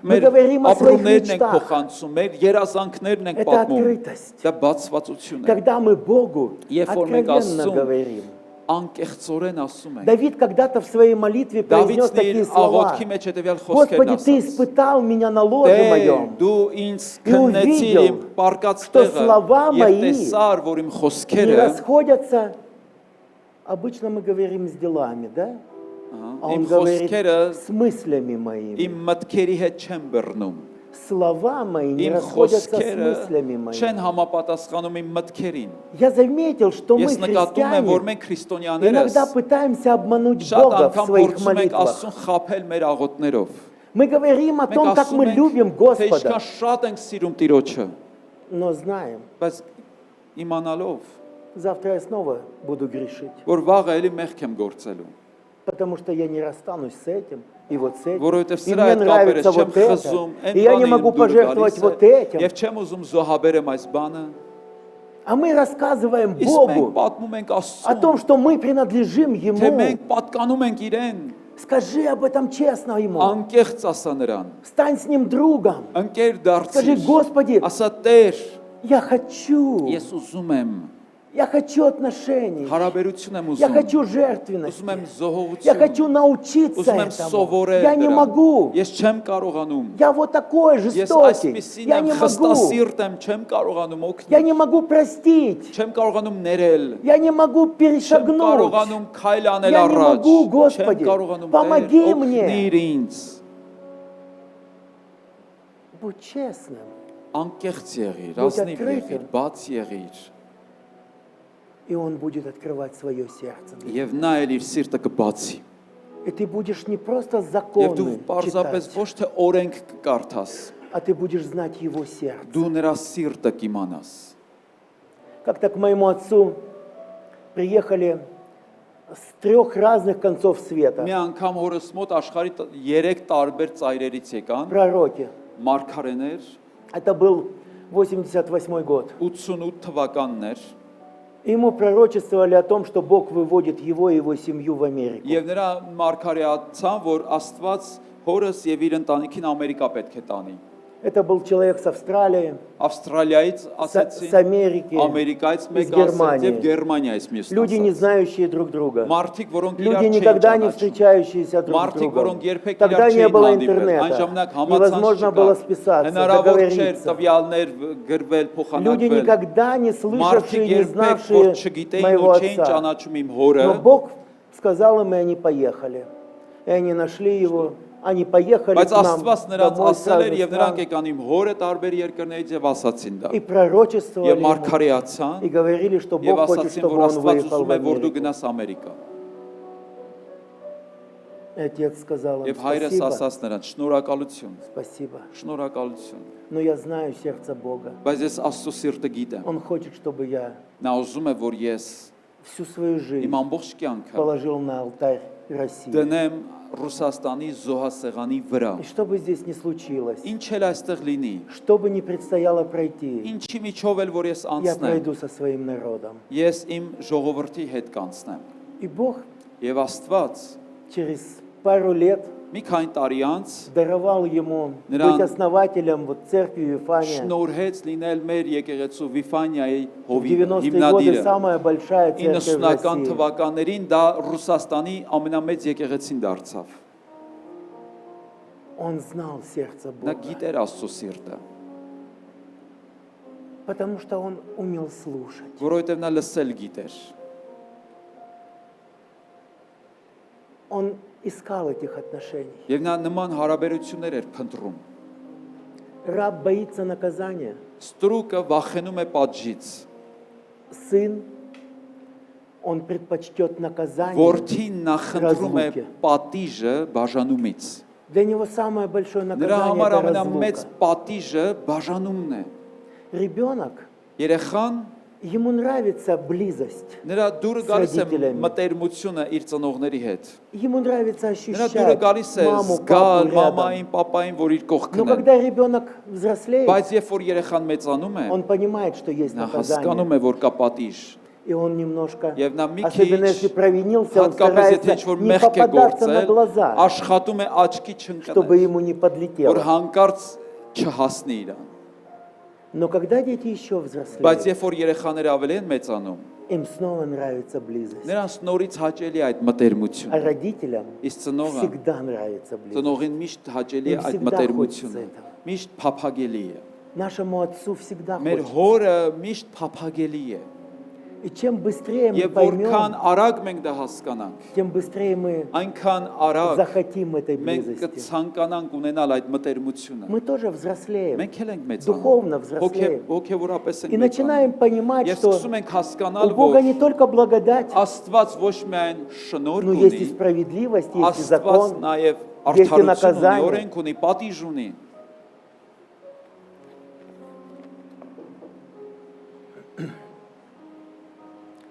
мы մեր говорим о своих ապրումներն ենք мечтах. փոխանցում, մեր երազանքներն ենք Это պատմում։ открытость. Դա բացվածություն է։ Когда мы Богу Երբ որ մենք откровенно Աստծուն говорим. անկեղծորեն ասում ենք։ Давид когда-то в своей молитве произнес Դավիթն իր такие слова. աղոթքի մեջ հետևյալ խոսքերն Господи, Ты ասաց. испытал меня на ложе Տեր, моем. դու ինձ И քննեցիր увидел, իմ պարկած что տեղը слова եւ мои տեսար, որ իմ Не խոսքերը расходятся. Обычно мы говорим с делами, да? А իմ он говорит խոսքերը с мыслями моими. իմ մտքերի հետ չեն բռնում։ Слова мои не Իմ расходятся с խոսքերը мыслями չեն моими. համապատասխանում իմ մտքերին։ Я заметил, что мы, Ես նկատում եմ, որ христиане, մենք քրիստոնյաներս иногда пытаемся обмануть շատ Бога в անգամ своих փորձում ենք молитвах. Աստծուն խաբել մեր աղոթներով։ Мы говорим о Մենք том, как ասում мы ենք, любим թե Господа, ինչքան շատ ենք սիրում Տիրոջը, но знаем, բայց իմանալով, завтра я снова буду грешить, որ вաղը էլի մեղք եմ գործելու։ потому что я не расстанусь с этим и вот с этим. Որովհետև И սրա мне հետ կապերս нравится չեմ вот это, խզում, и я не այն могу բանը իմ դուր пожертвовать գալիս вот է, этим. եւ չեմ ուզում զոհաբերեմ այս բանը։ А мы рассказываем Իսկ մենք Богу պատմում ենք о Աստծուն, том, что мы принадлежим թե Ему. մենք պատկանում ենք իրեն, Скажи об этом честно Ему. անկեղծ ասա նրան, Стань с Ним другом. ընկեր Скажи, դարձիր, Господи, ասա Տեր, я хочу ես ուզում եմ отношений. հարաբերություն եմ Я ուզում, хочу ուզում եմ жертвенности. Я զոհողություն, хочу научиться ուզում եմ этому. սովորել Я не դրան, могу. ես չեմ կարողանում, Я вот такой ես жестокий. այսպեսին Я եմ, не могу. խստասիրտ եմ, չեմ կարողանում Я օգնել, не могу простить. չեմ կարողանում ներել, Я не могу չեմ перешагнуть. կարողանում քայլ անել Я не առաջ, могу, չեմ Господи, կարողանում помоги Տեր, мне. օգնիր ինձ, Будь честным. անկեղծ եղիր, Будь ազնիվ открытым. եղիր, բաց եղիր, И Он будет открывать свое сердце. для тебя. եւ նա էլ իր սիրտը կբացի, И ты будешь не просто եւ դու законы պարզապես читать, ոչ թե օրենք կկարդաս, а ты будешь знать Его сердце. դու նրա սիրտը կիմանաս։ Как-то к моему отцу приехали с 3 разных концов света Մի անգամ հորս մոտ աշխարհի 3 տարբեր ծայրերից եկան пророки. մարգարեներ, Это был 88 год. 88 թվականն էր, Ему пророчествовали о том, что Бог выводит его и его семью в Америку. եւ նրա մարգարեացան, որ Աստված հորս եւ իր ընտանիքին Ամերիկա պետք է տանի։ Это был человек с Австралии, Ավստրալիայից с ասեցին, Америки, Ամերիկայից из մեկ ասեց Германии. եւ Գերմանիայից մյուսն Люди, не ասաց։ знающие друг друга. Մարդիկ, որոնք իրար Люди, չեն никогда не ճանաչում։ встречающиеся друг с Մարդիկ, другом. որոնք երբեք Тогда իրար не չէին было հանդիպել, այն интернета. ժամանակ Невозможно համացանց было չկար, списаться, հնարավոր չէր договориться. տվյալներ գրվել, Люди, փոխանակվել։ никогда не Մարդիկ слышавшие, не երբեք որ знавшие չգիտեին моего ու չէին отца. ճանաչում իմ հորը, Но Бог сказал им, и они поехали. И они нашли его. Они поехали բայց к нам Աստված նրանց домой с ասել էր разных եւ նրանք стран. եկան իմ հորը տարբեր երկրներից եւ ասացին դա։ И пророчествовали Եվ ему. մարգարեացան И говорили, что եւ Бог хочет, ասացին, чтобы որ он Աստված выехал ուզում в է, որ դու Америку. գնաս Ամերիկա։ И отец сказал им, Եվ հայրս спасибо, ասաց նրան. Շնորհակալություն, спасибо. շնորհակալություն։ Но я знаю сердце Бога. Բայց ես Աստծո սիրտը գիտեմ։ Он хочет, чтобы я Նա ուզում է, որ ես всю свою жизнь իմ ամբողջ կյանքը положил на алтарь России. դնեմ Ռուսաստանի զոհասեղանի վրա։ И что бы здесь ни случилось, Ինչ էլ այստեղ լինի, что бы ни предстояло пройти, ինչի միջով էլ որ ես я անցնեմ, пройду со своим народом. ես իմ ժողովրդի հետ կանցնեմ։ И Бог Եվ Աստված через пару лет մի քանի տարի անց даровал ему Նրան быть основателем вот церкви Вифания. շնորհեց լինել մեր եկեղեցու Վիֆանիայի В հովիվը, 90-е годы հիմնադիրը։ самая большая церковь в 90-ական России. թվականներին դա Ռուսաստանի ամենամեծ եկեղեցին դարձավ։ Он знал сердце Նա Бога. գիտեր Աստծո սիրտը։ Потому что он умел слушать. որովհետև նա լսել գիտեր։ Он искал этих отношений. Եվ նա նման հարաբերություններ էր փնտրում։ Раб боится наказания. Ստրուկը վախենում է պատժից։ Сын, он предпочтет наказание. Որդին նախընտրում է Разлуки. պատիժը բաժանումից։ Для него самое большое Նրա наказание համար это ամենամեծ разлука. պատիժը բաժանումն է։ Ребенок, Երեխան ему нравится близость. նրա դուրը գալիս է Սրդիտել եմ։ մտերմությունը իր ծնողների հետ։ Ему нравится Նրա դուրը ощущать գալիս է маму, զգալ папу рядом. մամային, պապային, որ իր Но կողքն են։ когда ребенок взрослеет, Բայց երբ որ երեխան մեծանում է, он понимает, что есть նա наказание. հասկանում է, որ կա պատիժ։ И он немножко, Եվ նա մի особенно քիչ если провинился, он հատկապես եթե старается ինչ-որ не մեղք է попадаться на գործել, глаза, աշխատում է աչքի чтобы չընկնել, ему не որ подлетело. հանկարծ չհասնի իրան։ Но когда дети еще Բայց взрослеют, երբ որ երեխաները ավելի են մեծանում, им снова нравится близость. նրանց նորից հաճելի է այդ А մտերմությունը։ родителям Իսկ ծնողը всегда нравится близость. ծնողին միշտ հաճելի է Իմ այդ всегда մտերմությունը։ хочется этого. Միշտ փափագելի է։ Нашему отцу всегда Մեր хочется. հորը միշտ փափագելի է։ И чем быстрее мы Եվ որքան поймем, արագ մենք դա հասկանանք, тем быстрее мы այնքան արագ захотим этой մենք близости. կցանկանանք ունենալ այդ մտերմությունը։ Мы тоже взрослеем. Մենք էլ ենք մեծանում։ Духовно взрослеем. Հոգևորապես И ենք начинаем մեծանում։ понимать, Եվ что սկսում ենք у հասկանալ, Бога որ не только благодать, Աստված ոչ միայն շնորհք но есть и ունի, справедливость, есть и Աստված закон. նաև есть и արդարություն ունի, наказание. օրենք ունի, պատիժ ունի։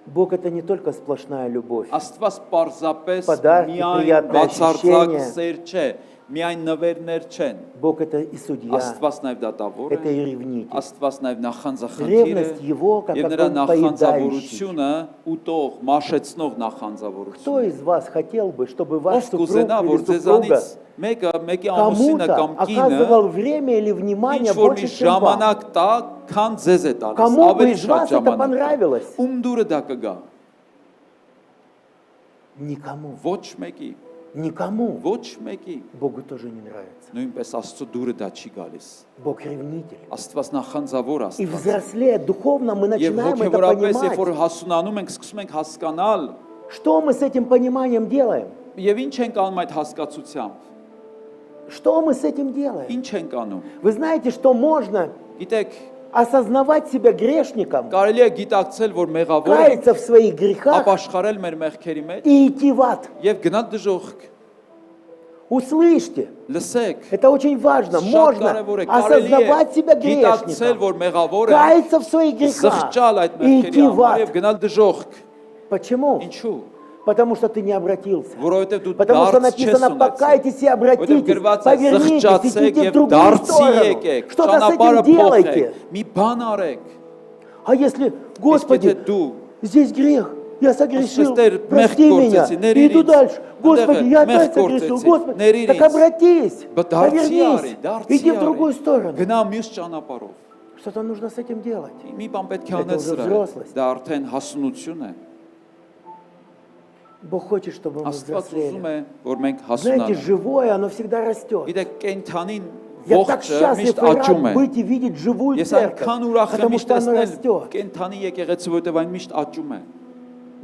Бог это не только сплошная любовь. Աստված պարզապես Պարզապես միայն приятное բացարձակ ощущение. սեր չէ, միայն նվերներ չեն։ Бог это и судья, Աստված նաև դատավոր это է, и ревнитель. Աստված նաև նախանձախնդիր է, Ревность его, как եւ նրա огонь поедающий. նախանձավորությունը ուտող, մաշեցնող Кто նախանձավորություն։ из вас хотел бы, чтобы ваш Ով супруг կուզենա, որ или супруга ձեզանից մեկի ամուսինը кому-то կամ կինը оказывал время или внимание ինչ որ մի больше, чем вам? ժամանակ տա, քան ձեզ է տալիս, Кому бы ավելի из շատ вас это ժամանակ։ понравилось? Ում դուրը դա կգա։ Никому. Ոչ մեկի, Никому. ոչ մեկի։ Богу тоже не нравится. Նույնպես Աստծո դուրը դա չի գալիս։ Бог ревнитель. Աստված նախանձավոր И Աստված։ взрослея духовно мы Եվ начинаем это հոգևորապես, երբ որ понимать. հասունանում ենք, սկսում ենք հասկանալ, Что мы с этим пониманием делаем? եւ ինչ ենք անում այդ հասկացությամբ։ Что мы с этим делаем? Ինչ ենք անում։ Вы знаете, что можно Գիտեք, осознавать себя грешником, կարելի է գիտակցել, որ մեղավոր ենք, каяться в своих грехах ապաշխարել մեր մեղքերի մեջ и идти в ад. եւ գնալ դժոխք։ Услышьте, Լսեք, это очень важно. շատ Можно կարևոր է, կարելի է осознавать себя գիտակցել, грешником, որ մեղավոր ենք, каяться в своих грехах զղջալ այդ и մեղքերի идти в համար եւ ад. գնալ դժոխք։ Почему? Ինչու՞։ Потому что ты не обратился. Որովհետեւ դու Потому что դարձ չես написано, ունեցել։ покайтесь и Որովհետեւ обратитесь, գրված է повернитесь, զղջացեք идите в եւ другую դարձի сторону. եկեք, Что-то с ճանապարհը этим делайте. փոխեք, մի բան արեք։ А если, Իսկ Господи, եթե դու здесь грех, я согрешил, Աստծո прости մեղք меня, գործեցի, и ների иду իրից, дальше. Господи, այնտեղ я մեղք опять согрешил, գործեցի, Господи, ների так իրից, обратись, դարձի повернись, արի, դարձի иди в արի։ другую сторону. Գնա մյուս ճանապարհով։ Что-то нужно с этим делать. Մի բան պետք է Это անել уже սրա։ взрослость. Դա արդեն հասունություն է։ Бог хочет, чтобы мы Աստված ուզում взрослели. է, որ մենք Знаете, հասունանանք։ живое, оно всегда растет. Գիտեք, կենթանին Я так ողջը счастлив միշտ и աճում рад է։ быть и видеть живую Ես церковь, այնքան ուրախ եմ потому միշտ что оно տեսնել растет. կենթանի եկեղեցու, որտեղ այն միշտ աճում է։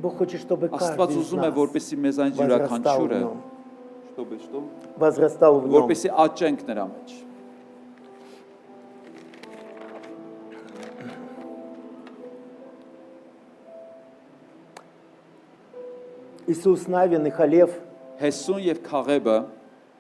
Бог хочет, чтобы Աստված каждый из ուզում է, нас որպեսզի մեզ այն возрастал в յուրաքանչյուրը нем. что Возрастал в нем. որպեսզի աճենք նրա մեջ։ Иисус Навин и Халев Հեսուն եւ Քաղեբը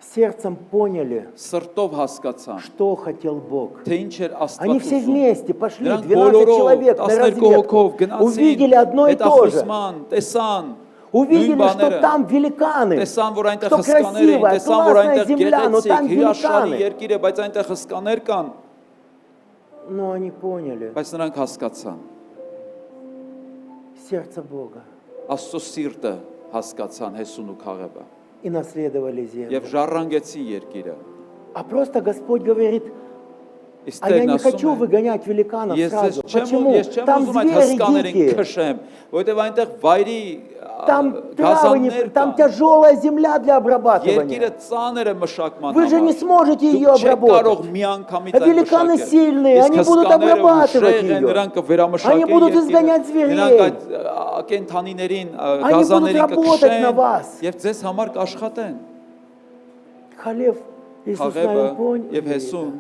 сердцем поняли, սրտով հասկացան, что хотел Бог. թե ինչ էր Они Աստված все ուզում։ вместе пошли, Նրանք 12 բոլորով человек на 12 հոգով разведку, увидели գնացին, одно и то же. հետախուզման, տեսան, Увидели, նույն что բաները, там великаны, տեսան, որ այնտեղ что հսկաներ էին, красивая, տեսան, որ классная այնտեղ земля, но там գեղեցիկ, հրաշալի великаны. երկիր է, բայց այնտեղ հսկաներ կան, Но они поняли բայց նրանք հասկացան, сердце Бога Աստծո սիրտը հասկացան Հեսուն ու Քաղեբը и наследовали землю. եւ ժառանգեցին երկիրը։ А просто Господь говорит, Իսկ а я Տերն не хочу ասում է. выгонять великанов Ես сразу. չեմ Почему? ես չեմ Там ուզում այդ звери հսկաներին дикие. քշեմ, որովհետև այնտեղ վայրի Там травы, там կան։ тяжелая земля для обрабатывания. Երկիրը ծանր է մշակման Вы же не сможете ее Դուք չեք կարող обработать. մի անգամից А великаны այն сильные, они будут обрабатывать ее. Նրանք կվերամշակեն Они будут երկիրը, изгонять зверей. նրանք այդ կենթանիներին, Они будут գազաներին работать на կքշեն вас. եւ ձեզ համար կաշխատեն։ Халев, Иисус Хաղևը наверное, понял. եւ Հեսուն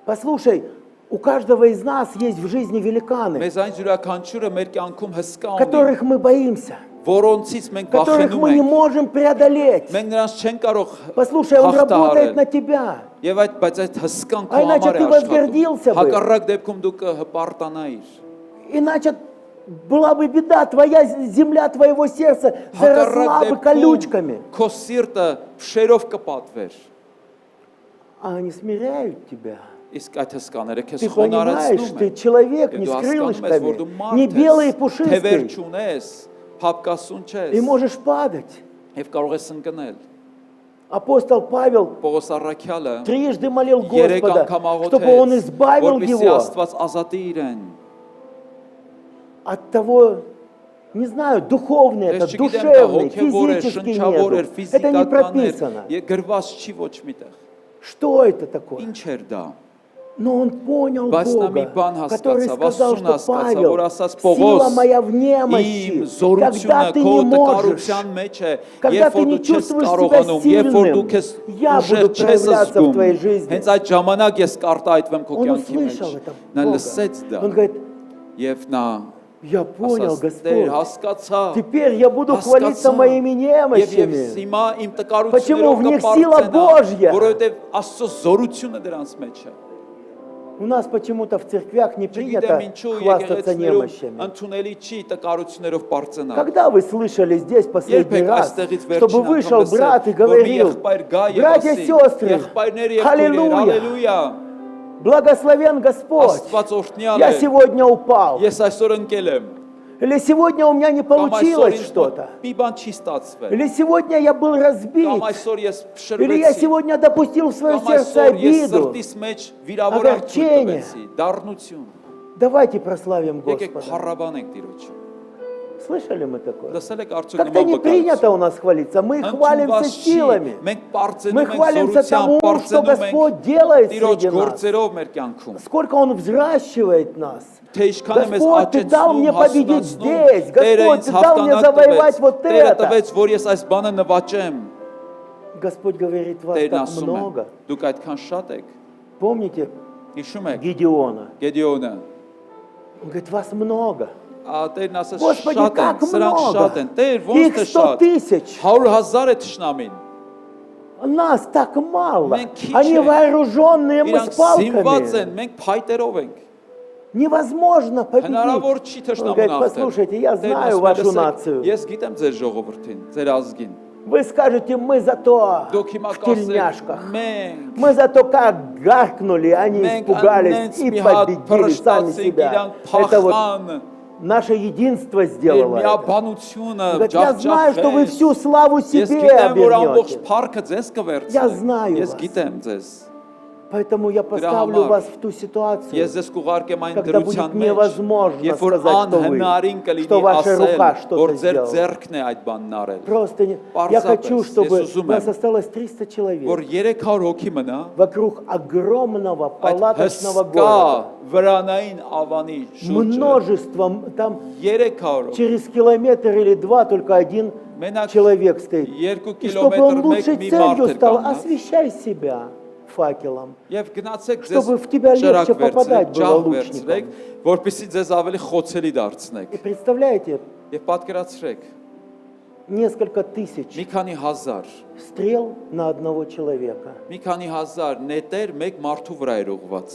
Послушай, у каждого из нас есть в жизни великаны, մեզ այն յուրաքանչյուրը մեր կյանքում հսկա ունի, которых мы боимся, որոնցից մենք которых վախենում мы не ենք։ можем преодолеть. Մենք նրանց չենք կարող Послушай, он работает հաղթահարել։ на тебя. Եւ բայց այդ հսկան А քո иначе համար է ты возгордился աշխատում։ бы. Հակառակ դեպքում դու կհպարտանայիր։ Иначе была бы беда, твоя земля твоего сердца заросла бы колючками. քո սիրտը շերով կպատվեր։ А они смиряют тебя. Իսկ այդ հսկաները քեզ Ты понимаешь, խոնարհեցնում ты են։ человек не Եվ с դու հասկանում ես, որ крылышками, դու не մարդ белый и ես, թևեր пушистый, չունես, փապկասուն и չես можешь падать. եւ կարող ես ընկնել։ Апостол Павел Պողոս Առաքյալը трижды молил 3 Господа, անգամ чтобы Он աղոթեց, избавил որպեսզի его Աստված ազատի իրեն։ от того, не знаю, духовный это, Ես չգիտեմ, դա душевный, հոգեվոր է, физический շնչավոր է, нету. Это не ֆիզիկական прописано. է, գրված չի ոչ միտեղ։ Что это такое? Ինչ էր դա։ Но он понял Բայց նա մի Бога, բան который հասկացավ, сказал, Աստծուն что հասկացավ, Павел, որ ասաց сила Պողոս, моя в իմ немощи, զորությունը когда ты քո не можешь, տկարության մեջ է, когда երբ ты որ не դու չես чувствуешь себя կարողանում, երբ որ դու сильным, քեզ я ուժեղ буду չես проявляться в զգում, твоей жизни. հենց այդ ժամանակ ես կարտահայտվեմ քո Он կյանքի մեջ։ услышал это Նա Бога. լսեց դա Он говорит, եւ նա я понял, ասաց. Տեր, Господь, հասկացա։ теперь я буду хвалиться Հասկացա։ моими Եվ немощами. հիմա իմ Почему տկարություններով в них сила Божья? որովհետեւ Աստծո զորությունը դրանց մեջ է։ У нас почему-то в церквях не принято Չգիտեմ ինչու хвастаться եկեղեցիներում немощами. ընդունելի չի տկարություններով բարձրանալ։ Когда вы слышали здесь последний Երբեք раз, այստեղից чтобы վերջին вышел անգամ брат и լսել, որ մի говорил, եղբայր գա եւ братья и ասի, сестры, եղբայրներ եւ քույրեր, аллилуйя, հալելույա, благословен Господь, Աստված օրհնյալ я է, сегодня упал, ես այսօր ընկել եմ, или сегодня у меня не կամ այսօր получилось ինձ մոտ что-то, մի բան չի ստացվել, или сегодня я был разбит, կամ այսօր ես или я շրվեցի, сегодня допустил в свое կամ сердце այսօր ես обиду. սրտիս մեջ վիրավորանք огорчение. տվեցի, դառնություն։ Давайте прославим Եկեք Господа. փառաբանենք Տիրոջը։ Слышали мы такое? Լսել եք արդյոք Как-то նման не принято վկայություն։ у нас хвалиться, мы хвалимся Ընդունված չի, силами. մենք Мы բարձենում ենք хвалимся զորությամբ, тому, что բարձենում Господь ենք делает Տիրոջ среди нас. գործերով մեր կյանքում։ Сколько Он взращивает нас. Թե ինչքան է մեզ Господь, Ты дал աճեցնում, мне победить հասունացնում, здесь. Տերը Господь, ինձ Ты дал мне հաղթանակ завоевать տվեց, вот Տերը это. տվեց, որ ես այս բանը նվաճեմ։ Господь говорит, вас Տերն так ասում է, много. դուք այդքան շատ եք։ Помните Հիշում եք Гедеона? Գեդեոնը։ Он говорит, вас много. Տերն ասաց Господи, շատ են, как սրանք շատ են։ много. Տեր, ոնց Их թե 100 շատ։ тысяч. 100,000 է թշնամին։ Нас так мало. Մենք քիչ Они ենք։ вооруженные, мы Իրանք с զինված палками. են, մենք փայտերով ենք։ Невозможно Հնարավոր победить. չի Он թշնամուն говорит, հաղթել։ послушайте, я Տերն знаю ասում է, вашу «Լսեք, нацию. Ես գիտեմ ձեր ժողովրդին, ձեր ազգին։ Вы скажете, мы зато Դուք հիմա в կասեք, тельняшках. մենք Мы зато как гаркнули, они մենք испугались անենց и մի հատ победили сами փրշտացինք, себя. իրանք Это вот փախան, наше единство сделало это. միաբանությունը, Он говорит, я знаю, что вы всю славу Ես себе գիտեմ, որ ամբողջ обернете. փառքը ձեզ Я знаю կվերցնեմ։ Ես вас. գիտեմ ձեզ։ Поэтому я поставлю համար вас в ту ситуацию, Ես ձեզ կուղարկեմ այն когда будет դրության մեջ, невозможно երբ որ сказать, что вы, անհնարին կլինի что ваша рука ասել, что-то որ ձեր сделала. ձեռքն է այդ բանն արել։ Просто я Պարզապես, хочу, ես чтобы ուզում у нас եմ, осталось 300 человек որ 300 հոգի մնա вокруг огромного այդ палаточного հսկա города. վրանային авանի շուրջը Множеством, там 300 через километр или два только один Մենակ человек стоит. 2 И чтобы он կիլոմետր лучшей մեկ մի целью մարդ стал, կանգնած освещай себя факелом. եւ գնացեք ձեզ Чтобы в тебя легче ճրակ попадать վերցրեք, было ջահ лучником. վերցրեք, որպեսզի ձեզ ավելի խոցելի դարձնեք И представляете, եւ պատկերացրեք несколько тысяч մի քանի հազար стрел на одного человека. մի քանի հազար նետեր մեկ մարդու վրա էր ուղված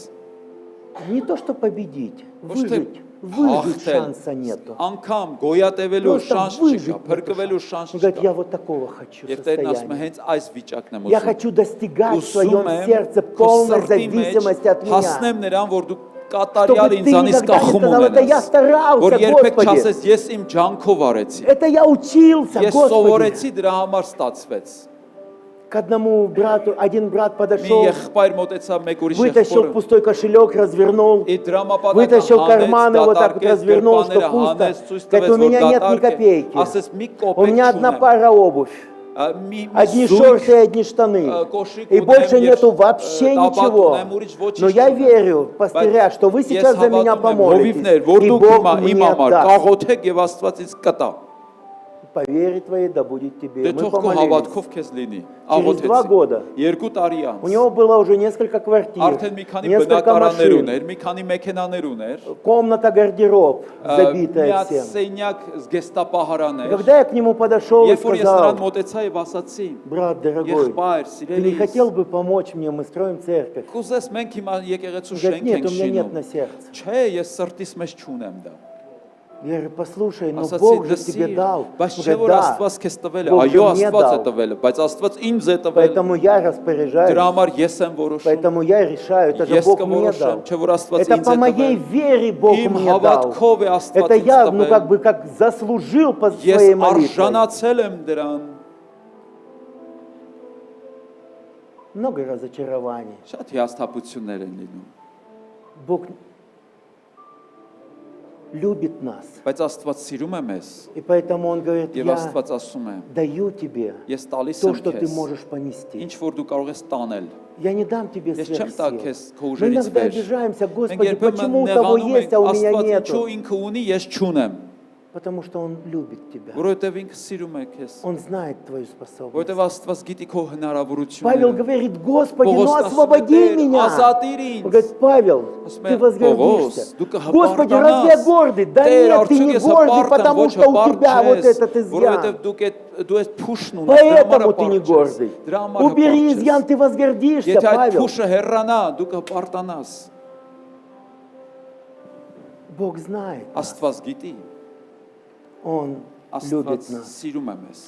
Не то, что победить, Ոչ թե выжить հաղթել, шанса нету. անգամ գոյատևելու Просто շանս выжить չկա, нету փրկվելու шанса. շանս Он говорит, я չկա։ вот такого хочу Եվ Տերն ասում է состояния. հենց այս վիճակն եմ Я ուզում։ хочу достигать в Ուզում своем եմ сердце քո полной սրտի մեջ зависимости от меня. հասնեմ նրան, որ դու Чтобы կատարյալ ты ինձանից никогда не կախում сказал, это я ունենաս։ старался, Որ երբեք Господи. չասես, ես իմ ջանքով արեցի։ Это я учился, Ես Господи. սովորեցի, դրա համար ստացվեց։ К одному брату, один брат Մի подошел, եղբայր մոտեցավ մեկ ուրիշ вытащил եղբորը։ пустой кошелек, развернул, Իր դրամապանակը вытащил հանեց, карманы вот так вот դատարկեց, развернул, что գրպանները пусто. հանեց, ցույց Говорит, տվեց, у меня որ нет ни դատարկ է։ копейки. Ասես մի У կոպեկ меня одна չունեմ։ пара обувь, Մի одни զույգ шорты и одни штаны. կոշիկ И ունեմ больше եւ нету вообще տաբատ ничего. ունեմ, ուրիշ ոչինչ Но я չունեմ։ верю, пастыря, что вы сейчас за меня помолитесь. Հովիվներ, որ И դուք Бог հիմա իմ мне համար даст. կաղոթեք եւ Աստված ինձ կտա։ По вере твоей да будет тебе. Դե Мы թող քո помолились. հավատքով քեզ լինի։ Через 2 Աղոթեցի։ года 2 տարի у անց него было уже несколько квартир, արդեն մի քանի несколько բնակարաններ машин, ուներ, մի քանի մեքենաներ ուներ, комната гардероб, забитая միած всем. սենյակ զգեստապահարան И էր։ когда я к нему подошел и Երբ որ ես сказал, նրան մոտեցա եւ ասացի. брат дорогой, Եղբայր, ты не սիրելի, хотел бы помочь мне, мы строим церковь? կուզես մենք հիմա եկեղեցու Он говорит, շենք нет, ենք у меня нет շինում։ на сердце. Չէ, ես սրտիս մեջ չունեմ դա։ Я говорю, послушай, но Ասացի, Бог же тебе լսի, дал. բայց Он չէ որ говорит, да, Աստված քեզ տվել է, Бог այո, же мне Աստված է дал. տվել է, բայց Աստված ինձ է տվել։ Поэтому я распоряжаюсь, Դրա համար ես եմ որոշում։ поэтому я решаю, это же Ես Бог мне կորոշեմ, дал. չէ որ Աստված Это ինձ по է моей տվել։ вере Бог Իմ мне дал. հավատքով է Աստված Это ինձ я, ну տվել։ как бы, как заслужил по Ես своей молитвой. արժանացել եմ դրան։ Много разочарований. Շատ հիասթափություններ են լինում, Бог любит нас. բայց Աստված սիրում է մեզ, И поэтому Он говорит, եւ я Աստված ասում է. даю тебе Ես տալիս то, եմ что ты քեզ, можешь понести. ինչ որ դու կարող ես տանել։ Я не дам тебе Ես չեմ տա сверхсил. քեզ քո Мы ուժերից иногда վեր։ обижаемся, Մենք Господи, երբեմն почему у того նեղանում есть, ենք, а у меня Աստված нету? ինչու ինքը ունի, ես չունեմ, Потому что Он любит тебя. որովհետև ինքը սիրում է քեզ, Он знает твою способность. որովհետև Աստված գիտի քո Павел հնարավորությունները։ говорит, Господи, ну Պողոս ասում է, освободи «Տեր, меня. ազատիր Он ինձ»։ говорит, Павел, Ասում ты է, возгордишься. «Պողոս, դու Господи, կհպարտանաս»։ разве я гордый? Да Տեր, нет, ты արդյոք не ես гордый, հպարտ եմ, потому ոչ что у հպարտ тебя вот չես, этот որովհետև изъян. դու այդ փուշն ունես, Поэтому ты не гордый. Դրա համար Убери հպարտ изъян, չես։ ты возгордишься, Եթե այդ Павел. փուշը հեռանա, դու կհպարտանաս։ Бог знает. Աստված գիտի, Он любит Աստված нас. սիրում է մեզ։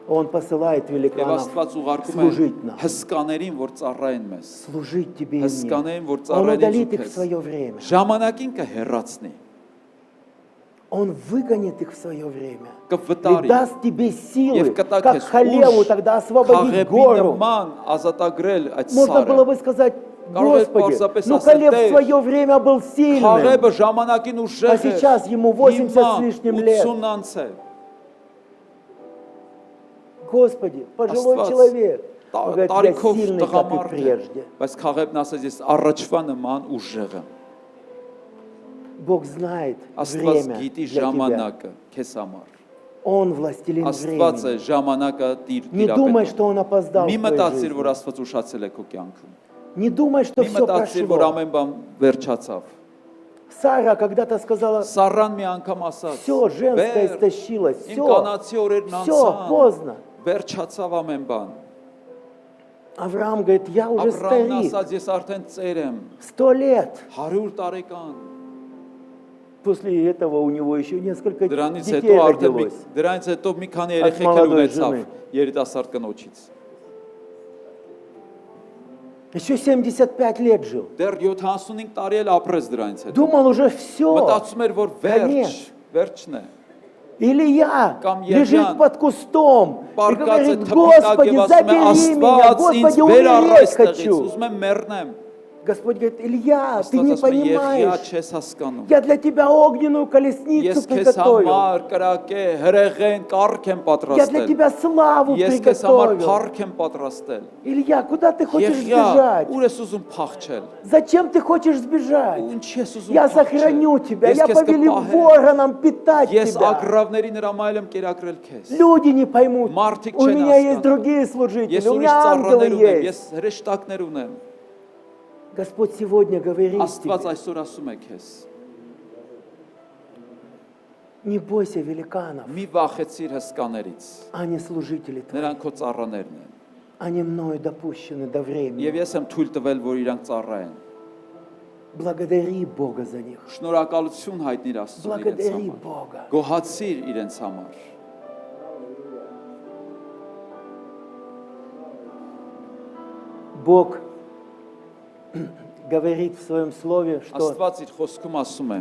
Он посылает Եվ великанов Աստված ուղարկում է служить нам. հսկաներին, որ ծառայեն մեզ։ Служить тебе и мне. Հսկաներին, որ Он ծառայեն удалит ինձ их ու в քեզ։ свое время. Ժամանակին կհեռացնի, Он выгонит их в свое время. И կվտարի даст тебе силы, եւ կտա как քեզ Халеву тогда освободить քաղեպի гору. նման ազատագրել այդ Можно было սարը։ бы сказать, Կարող է Господи, պարզապես ну ասել, Халев в «Տեր, свое время был сильным. Քաղեպը ժամանակին ուժեղ А էր։ сейчас ему 80 с лишним лет. 80 անց է։ Господи, пожилой Աստված человек. Он говорит, я տարիքով сильный, как и տղամարդ է, прежде. բայց քաղեպն ասեց, ես առաջվա նման ուժեղ եմ։ Бог знает Աստված время գիտի для тебя. ժամանակը քեզ համար։ Он властелин Աստված է времени. ժամանակը Не думай, տիրապետում։ что он опоздал Մի в твоей մտածիր, որ жизни. Աստված ուշացել է քո кյանքում։ Не думай, что Մի все մտածիր, որ прошло. ամեն բան վերջացավ։ Сара когда-то сказала, Սառան մի անգամ ասաց. все, женское «Վեր, истощилось, Իմ все, կանացի օրերն все, անցան։ поздно. Վերջացավ ամեն բան։ Авраам говорит, я уже Աբրահամն старик, ասաց, ես արդեն ծեր եմ, 100 лет. 100 տարեկան։ После этого у него еще несколько Դրանից детей հետո արդեն родилось. դրանից հետո մի քանի Այդ երեխեք էլ молодой ունեցավ жены. երիտասարդ կնոջից։ Еще 75 лет жил. Դեռ 75 տարի էլ ապրեց դրանից հետո։ Думал уже все. Մտածում էր, որ Конец. վերջն է։ Илья Կամ лежит Ելյան под кустом и Պարկած է говорит, թփի տակ Господи, եւ ասում է, забери меня, Աստված ինձ Господи, վեր առ умереть այստեղից, хочу. ուզում եմ մեռնեմ։ Господь говорит, Илья, ты Աստված не ասում է, Եղիա понимаешь, չես հասկանում։ я для тебя огненную колесницу Ես քեզ приготовил. համար կրակե, հրեղեն, կառք եմ Я для պատրաստել։ тебя славу Ես քեզ համար приготовил. փառք եմ պատրաստել։ Илья, куда ты хочешь Եղիա, сбежать? ուր ես ուզում փախչել։ Зачем ты хочешь сбежать? Ինչ ես ուզում Я փախչել։ сохраню тебя, Ես я քեզ повелю կպահեմ։ воронам питать Ես тебя. ագրավների նրամայել եմ կերակրել քեզ։ Люди не поймут. Մարդիկ У չեն меня есть հասկանում։ другие служители, Ես у ուրիշ меня ангелы ծառաներ ունեմ, есть. ես հրեշտակներ ունեմ։ Господь сегодня говорит Աստված тебе, այսօր ասում է քեզ. не бойся великанов, Մի վախեցիր հսկաներից։ они служители твои. Նրանք քո ծառաներն են։ Они мною допущены до времени. Եվ ես եմ թույլ տվել, որ իրանք ծառայեն։ Благодари Бога за них. Շնորհակալություն հայտնիր Աստծուն իրենց Благодари համար։ Бога. Գոհացիր իրենց համար։ Бог говорит в своем слове, что Աստված իր խոսքում ասում է.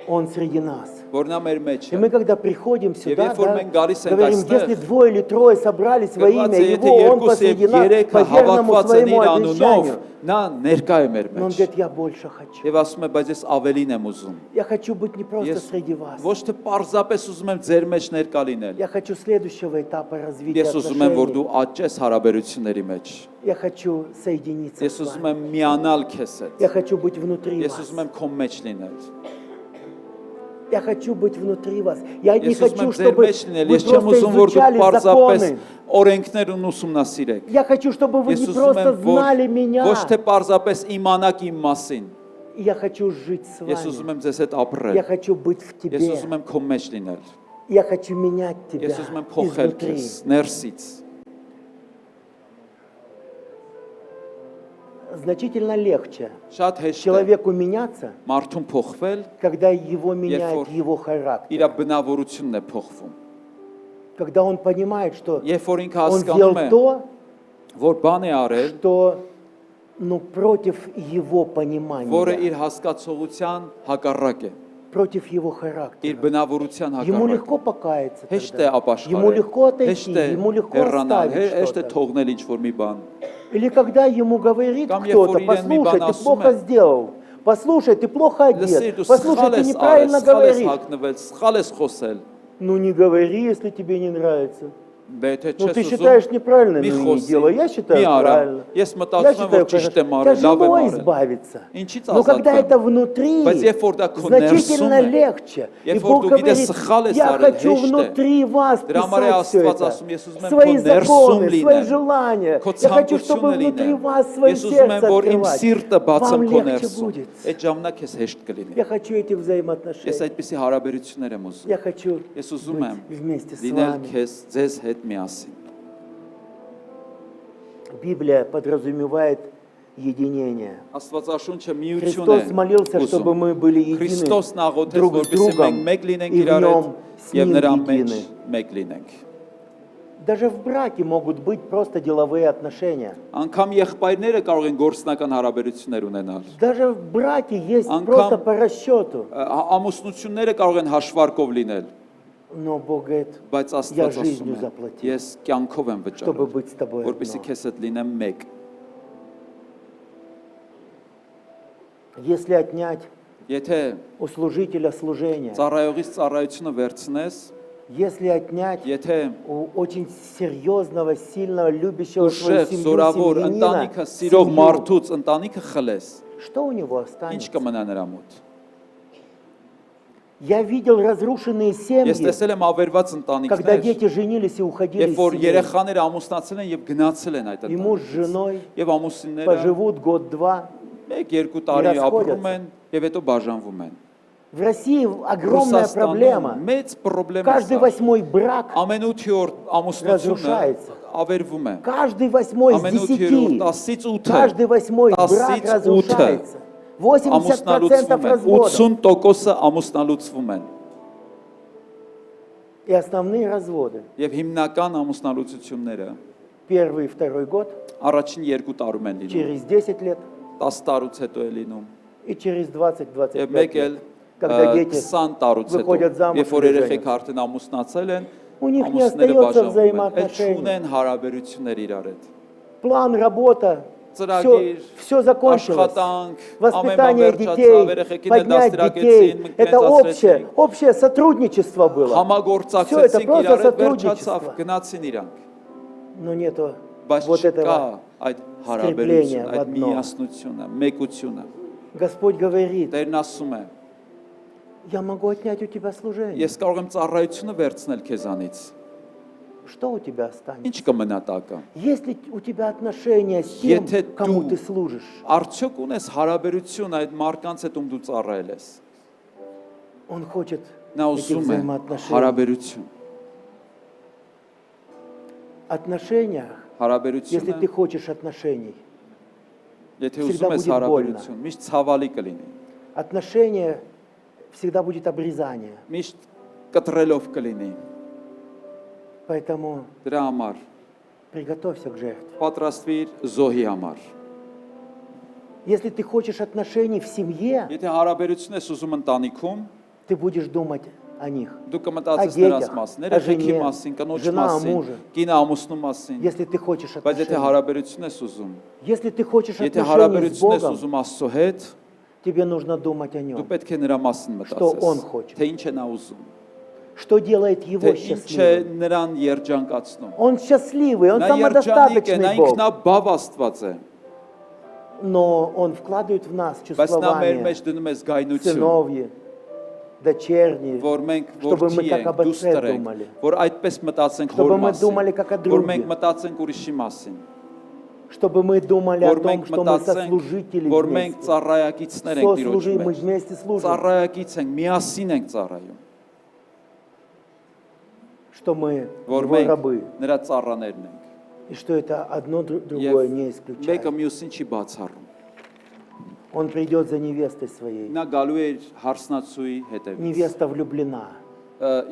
Он среди нас. որ նա մեր մեջ И է։ мы, когда приходим сюда, երբ որ да, մենք գալիս ենք говорим, այստեղ, если двое или трое собрались во имя գրված է, եթե Его, Он երկուսը посреди եւ нас երեքը по верному հավաքված են своему իր անունով, обещанию. նա ներկա է մեր Но Он մեջ։ говорит, я больше хочу. Եվ ասում է, բայց ես ավելին եմ ուզում։ Я хочу быть не просто Ես среди вас. ոչ թե պարզապես ուզում եմ ձեր մեջ ներկա լինել։ Я хочу следующего этапа развития Ես ուզում եմ, որ отношений. դու աճես հարաբերությունների մեջ։ Я хочу соединиться Ես с ուզում вами. եմ միանալ քեզ հետ։ Я хочу быть внутри Ես вас. ուզում եմ քո մեջ լինել։ Я хочу быть внутри вас. Я не Ես ուզում хочу, եմ ձեր чтобы մեջ լինել։ вы Ես չեմ просто ուզում, որ դու изучали պարզապես законы. օրենքներ ուսումնասիրեք։ Я хочу, чтобы вы Ես не ուզում просто եմ, знали меня. ոչ թե պարզապես իմանաք իմ մասին։ Я хочу жить с Ես ուզում вами. եմ ձեզ հետ Я ապրել։ хочу быть в Ես тебе. ուզում եմ քո մեջ լինել։ Я хочу менять тебя Ես ուզում եմ փոխել изнутри. քեզ ներսից։ Значительно легче Շատ հեշտ է человеку меняться, մարդուն փոխվել, когда его меняет որ его характер. իր բնավորությունն է փոխվում։ Когда он понимает, что Երբ որ ինքը он հասկանում сделал է, то, որ բան է արել, что против его որը понимания, իր հասկացողության հակառակ է, против его իր характера. բնավորության Ему հակառակ։ легко покаяться Հեշտ է тогда. Ему ապաշխարել, легко отойти, հեշտ է ему легко հեռանալ, оставить հեշտ է что-то. թողնել ինչ-որ մի բան։ Или когда ему говорит Կամ երբ кто-то, որ իրեն մի послушай, բան ты ասում плохо է, сделал, послушай, ты плохо Լսիր, одет, դու послушай, սխալ ты ես արել, неправильно սխալ ես говоришь. հագնվել, սխալ ես խոսել։ Ну не говори, если тебе не нравится. Դե եթե Ну չես ты ուզում, считаешь неправильно, մի ну и не խոսի, делай. Я մի считаю արա։ правильно. Ես Я մտածում եմ, считаю որ ճիշտ եմ хорошо. արել, լավ եմ Тяжело արել։ избавиться. Ինչից Но когда ազատվեմ։ это внутри, Բայց երբ որ դա քո значительно ներսում է, легче. И երբ որ Бог դու գիտես говорит, սխալ ես я արել, хочу հեշտ է։ внутри вас Դրա համար է писать все Աստված это. ասում, ես ուզում եմ Свои քո ներսում законы, свои լինեմ, желания. քո Я хочу, чтобы ցանկությունը внутри լինեմ։ вас свое Ես ուզում եմ, сердце որ իմ открывать. սիրտը բացեմ Вам քո легче ներսում։ будет. Այդ ժամանակ ես հեշտ կլինի։ Я хочу эти Ես взаимоотношения. այդպիսի հարաբերություններ եմ ուզում։ Я хочу Ես ուզում եմ быть вместе с լինել вами. քեզ ձեզ հետ միասին։ Библия подразумевает единение. Աստվածաշունչը միություն է։ Христос молился, чтобы ուզում։ мы были едины Քրիստոսն աղոթեց, друг с որպեսզի մենք другом մեկ լինենք и в իրար հետ нем с եւ ним նրա մեջ едины. մեկ լինենք։ Даже в браке могут быть просто деловые отношения. Անկամ եղբայրները կարող են գործնական հարաբերություններ ունենալ։ Даже в браке есть Անկам- просто по расчету. Ամուսնությունները կարող են հաշվարկով լինել, Но Бог говорит, բայց Я Աստված жизнью ասում է, заплатил, ես կյանքով եմ чтобы վճարել, быть с тобой որպեսզի одно. քեզ հետ լինեմ մեկ։ Если отнять Եթե у служителя служение, ծառայողից ծառայությունը վերցնես, если отнять եթե у очень серьезного, сильного, любящего свою ուժեղ, семью զորավոր, семьянина, ընտանիքը սիրող семью, մարդուց ընտանիքը խլես, что у него ինչ останется? կմնա նրա մոտ։ Я видел разрушенные Ես семьи, տեսել եմ ավերված когда ընտանիքներ, дети женились и уходили երբ из որ семьи. երեխաները ամուսնացել են եւ գնացել են այդ И муж с ընտանիքից։ женой Եվ ամուսինները поживут год-два. 1-2 տարի расходятся. ապրում են եւ հետո բաժանվում են։ В России огромная Ռուսաստանում проблема. մեծ խնդրեմ է Каждый սա։ восьмой брак, Ամեն 8-րդ ամուսնությունը Разрушается. ավերվում է։ каждый восьмой из Ամեն 8-րդ 10, 10-ից 8-ը каждый восьмой брак 10-ից 8-ը разрушается. 80% ամուսնալուծվում են։ разводов. 80%-ը ամուսնալուծվում են։ И основные разводы. Եվ հիմնական ամուսնալուծությունները Первый и второй год, առաջին 2 տարում են լինում, через 10 лет 10 տարուց հետո է լինում, и через եւ 20-25 մեկ էլ лет. Когда дети 20 տարուց հետո, выходят замуж երբ որ или երեխեք женятся. արդեն ամուսնացել են, У них не ամուսները остается բաժանվում են, այդ взаимоотношений. չունեն հարաբերություններ իրար հետ։ План, работа, Ծրագիր, все закончилось. աշխատանք, Воспитание ամեն բան детей, վերջացավ, поднять երեխեքին детей, դաստիարակեցին, это մեծացրեցին, общее сотрудничество было. Всё это համագործակցեցին просто իրար հետ, сотрудничество. վերջացավ, գնացին իրանք։ Но нету Բայց вот չկա этого. այդ скрепления հարաբերությունը, в այդ одно. միասնությունը, մեկությունը։ Господь говорит, Տերն ասում է. я могу отнять у тебя служение. Ես կարող եմ ծառայությունը վերցնել քեզանից։ Что у тебя останется? Ինչ կմնա տակը։ Если у тебя отношения с тем, Եթե кому դու ты служишь, արդյոք ունես հարաբերություն այդ մարդկանց հետ ում դու ծառայել ես։ Он хочет Նա эти ուզում է взаимоотношения. հարաբերություն։ Отношениях, если Հարաբերությունը, ты хочешь отношений, եթե всегда ուզում ես будет больно. հարաբերություն, միշտ ցավալի կլինի։ отношения всегда будет обрезание. Միշտ կտրելով կլինի։ Поэтому Դրա համար приготовься к жертве. պատրաստվիր զոհի համար։ Если ты хочешь отношений в семье, Եթե հարաբերություն ես ուզում ընտանիքում, ты будешь думать о них. Դու կմտածես Ա նրանց գետях, մասին, ա երեխեքի ժենե, մասին, կնոջ ժնա, մասին, ամուժը։ կինը ամուսնու մասին։ Если ты хочешь Բայց եթե отношений, հարաբերություն ես ուզում, если ты хочешь եթե отношений с հարաբերություն ես Богом, ուզում Աստծո հետ, тебе нужно думать о դու нем. պետք է նրա մասին Что он մտածես, хочет. թե ինչ է նա ուզում, Что делает его թե ինչ է счастливым? նրան երջանկացնում։ Он счастливый, он Նա երջանիկ է, նա самодостаточный Бог. ինքնաբավ Աստված է, Но он вкладывает в нас բայց նա մեր чувствование, մեջ դնում է զգայնություն, сыновьи, дочерние, որ մենք чтобы мы որդի как ենք, об отце դուստր ենք, думали, որ այդպես մտածենք чтобы հոր мы думали մասին, как о որ друге, մենք մտածենք ուրիշի մասին, чтобы мы думали о որ том, մենք что мы մտածենք, сослужители որ մենք вместе. ծառայակիցներ ենք Տիրոջ Сослужим, мы մեջ, вместе служим, ծառայակից ենք, միասին ենք ծառայում, что мы որ его մենք рабы, նրա ծառաներն ենք, и что это одно другое не եւ исключает. մեկը մյուսին չի բացառում։ Он придет за невестой своей. Նա գալու է իր հարսնացուի հետևից, Невеста влюблена.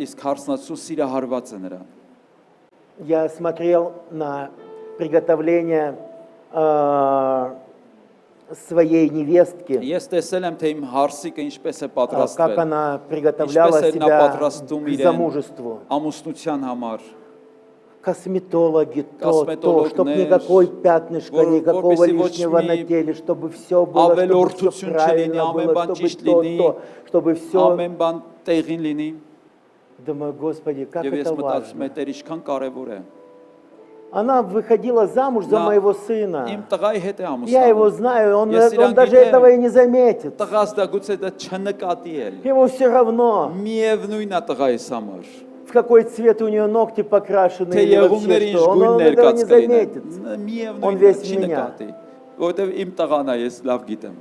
իսկ հարսնացու սիրահարված է նրան։ Я смотрел на приготовление своей невестки, Ես տեսել եմ, թե իմ հարսիկը ինչպես է как պատրաստվել, она приготовляла ինչպես է նա себя պատրաստում к իրեն замужеству. ամուսնության համար, Косметологи, то, Косметологներ, чтобы никакой пятнышка, որ- никакого որպեսզի лишнего ոչ на մի теле, чтобы все было, чтобы все ավելորդություն չլինի, правильно ամեն было, բան чтобы ճիշտ լինի, то, чтобы все. ամեն բան տեղին լինի, Думаю, Господи, как եւ ես это մտածում եմ, важно. դեր ինչքան կարեւոր է։ Она выходила замуж за Նա моего Իմ сына. տղայի հետ է Я его ամուսնանում։ знаю, он Ես իրան даже գիտեմ։ этого и не заметит. Տղաս դա գուցե դա չնկատի էլ։ Ему все равно, Միևնույն է տղայիս համար։ в какой цвет у нее ногти покрашены Թե или եղունգները вообще ինչ что. Он գույններ этого не կած заметит. կլինեն։ Он Միևնույն վես չի մենյա։ նկատի։ Որովհետև իմ տղան է, ես լավ գիտեմ։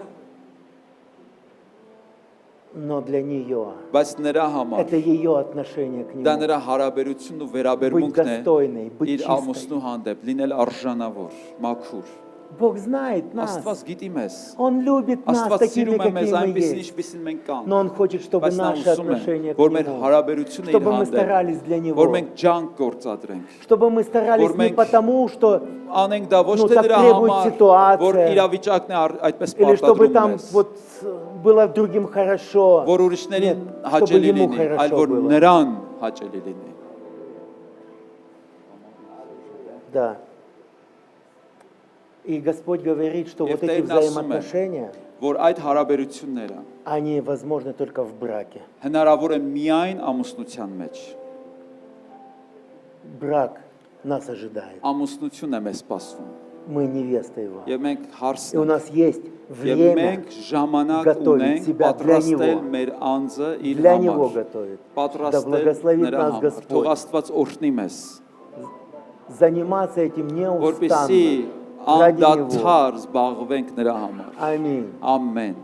Но для нее Բայց նրա համար это ее отношение к դա нему. նրա հարաբերությունն ու Быть վերաբերմունքն է достойной, быть իր чистой. ամուսնու հանդեպ, լինել արժանավոր, մաքուր։ Бог знает нас. Աստված գիտի մեզ։ Он любит нас Աստված такими, սիրում է մեզ какие мы այնպեսին, есть. ինչպեսին մենք կանք։ Но Он хочет, чтобы Բայց նա наши ուզում է, отношения к որ մեր Нему, հարաբերությունը իր чтобы мы հանդեպ, старались для որ Него, մենք ջանք գործադրենք, чтобы мы старались որ не մենք потому, что անենք դա ոչ Ну, թե так դրա требует համար, ситуация. որ իրավիճակն է այդպես или чтобы պարտադրում там մեզ, вот было другим хорошо. որ ուրիշներին Нет, чтобы հաճելի ему լինի, այլ хорошо որ было. նրան հաճելի լինի։ Да. И Господь говорит, что Եվ вот эти Տերն ասում է, взаимоотношения, որ այդ հարաբերությունները они возможны только в браке. հնարավոր է միայն ամուսնության մեջ։ Брак нас ожидает. Ամուսնությունն է մեզ սպասվում։ Мы невеста Его. Եվ մենք И у հարսն нас есть Եվ время մենք ժամանակ готовить ունենք себя для պատրաստել Него. մեր անձը իր Для Него համար։ готовит. Да Պատրաստել благословит նրա нас համար։ Господь. Թող Աստված օրհնի մեզ, Заниматься этим որպեսզի неустанно. Ради Него. անդադար զբաղվենք նրա համար։ Аминь. Ամեն։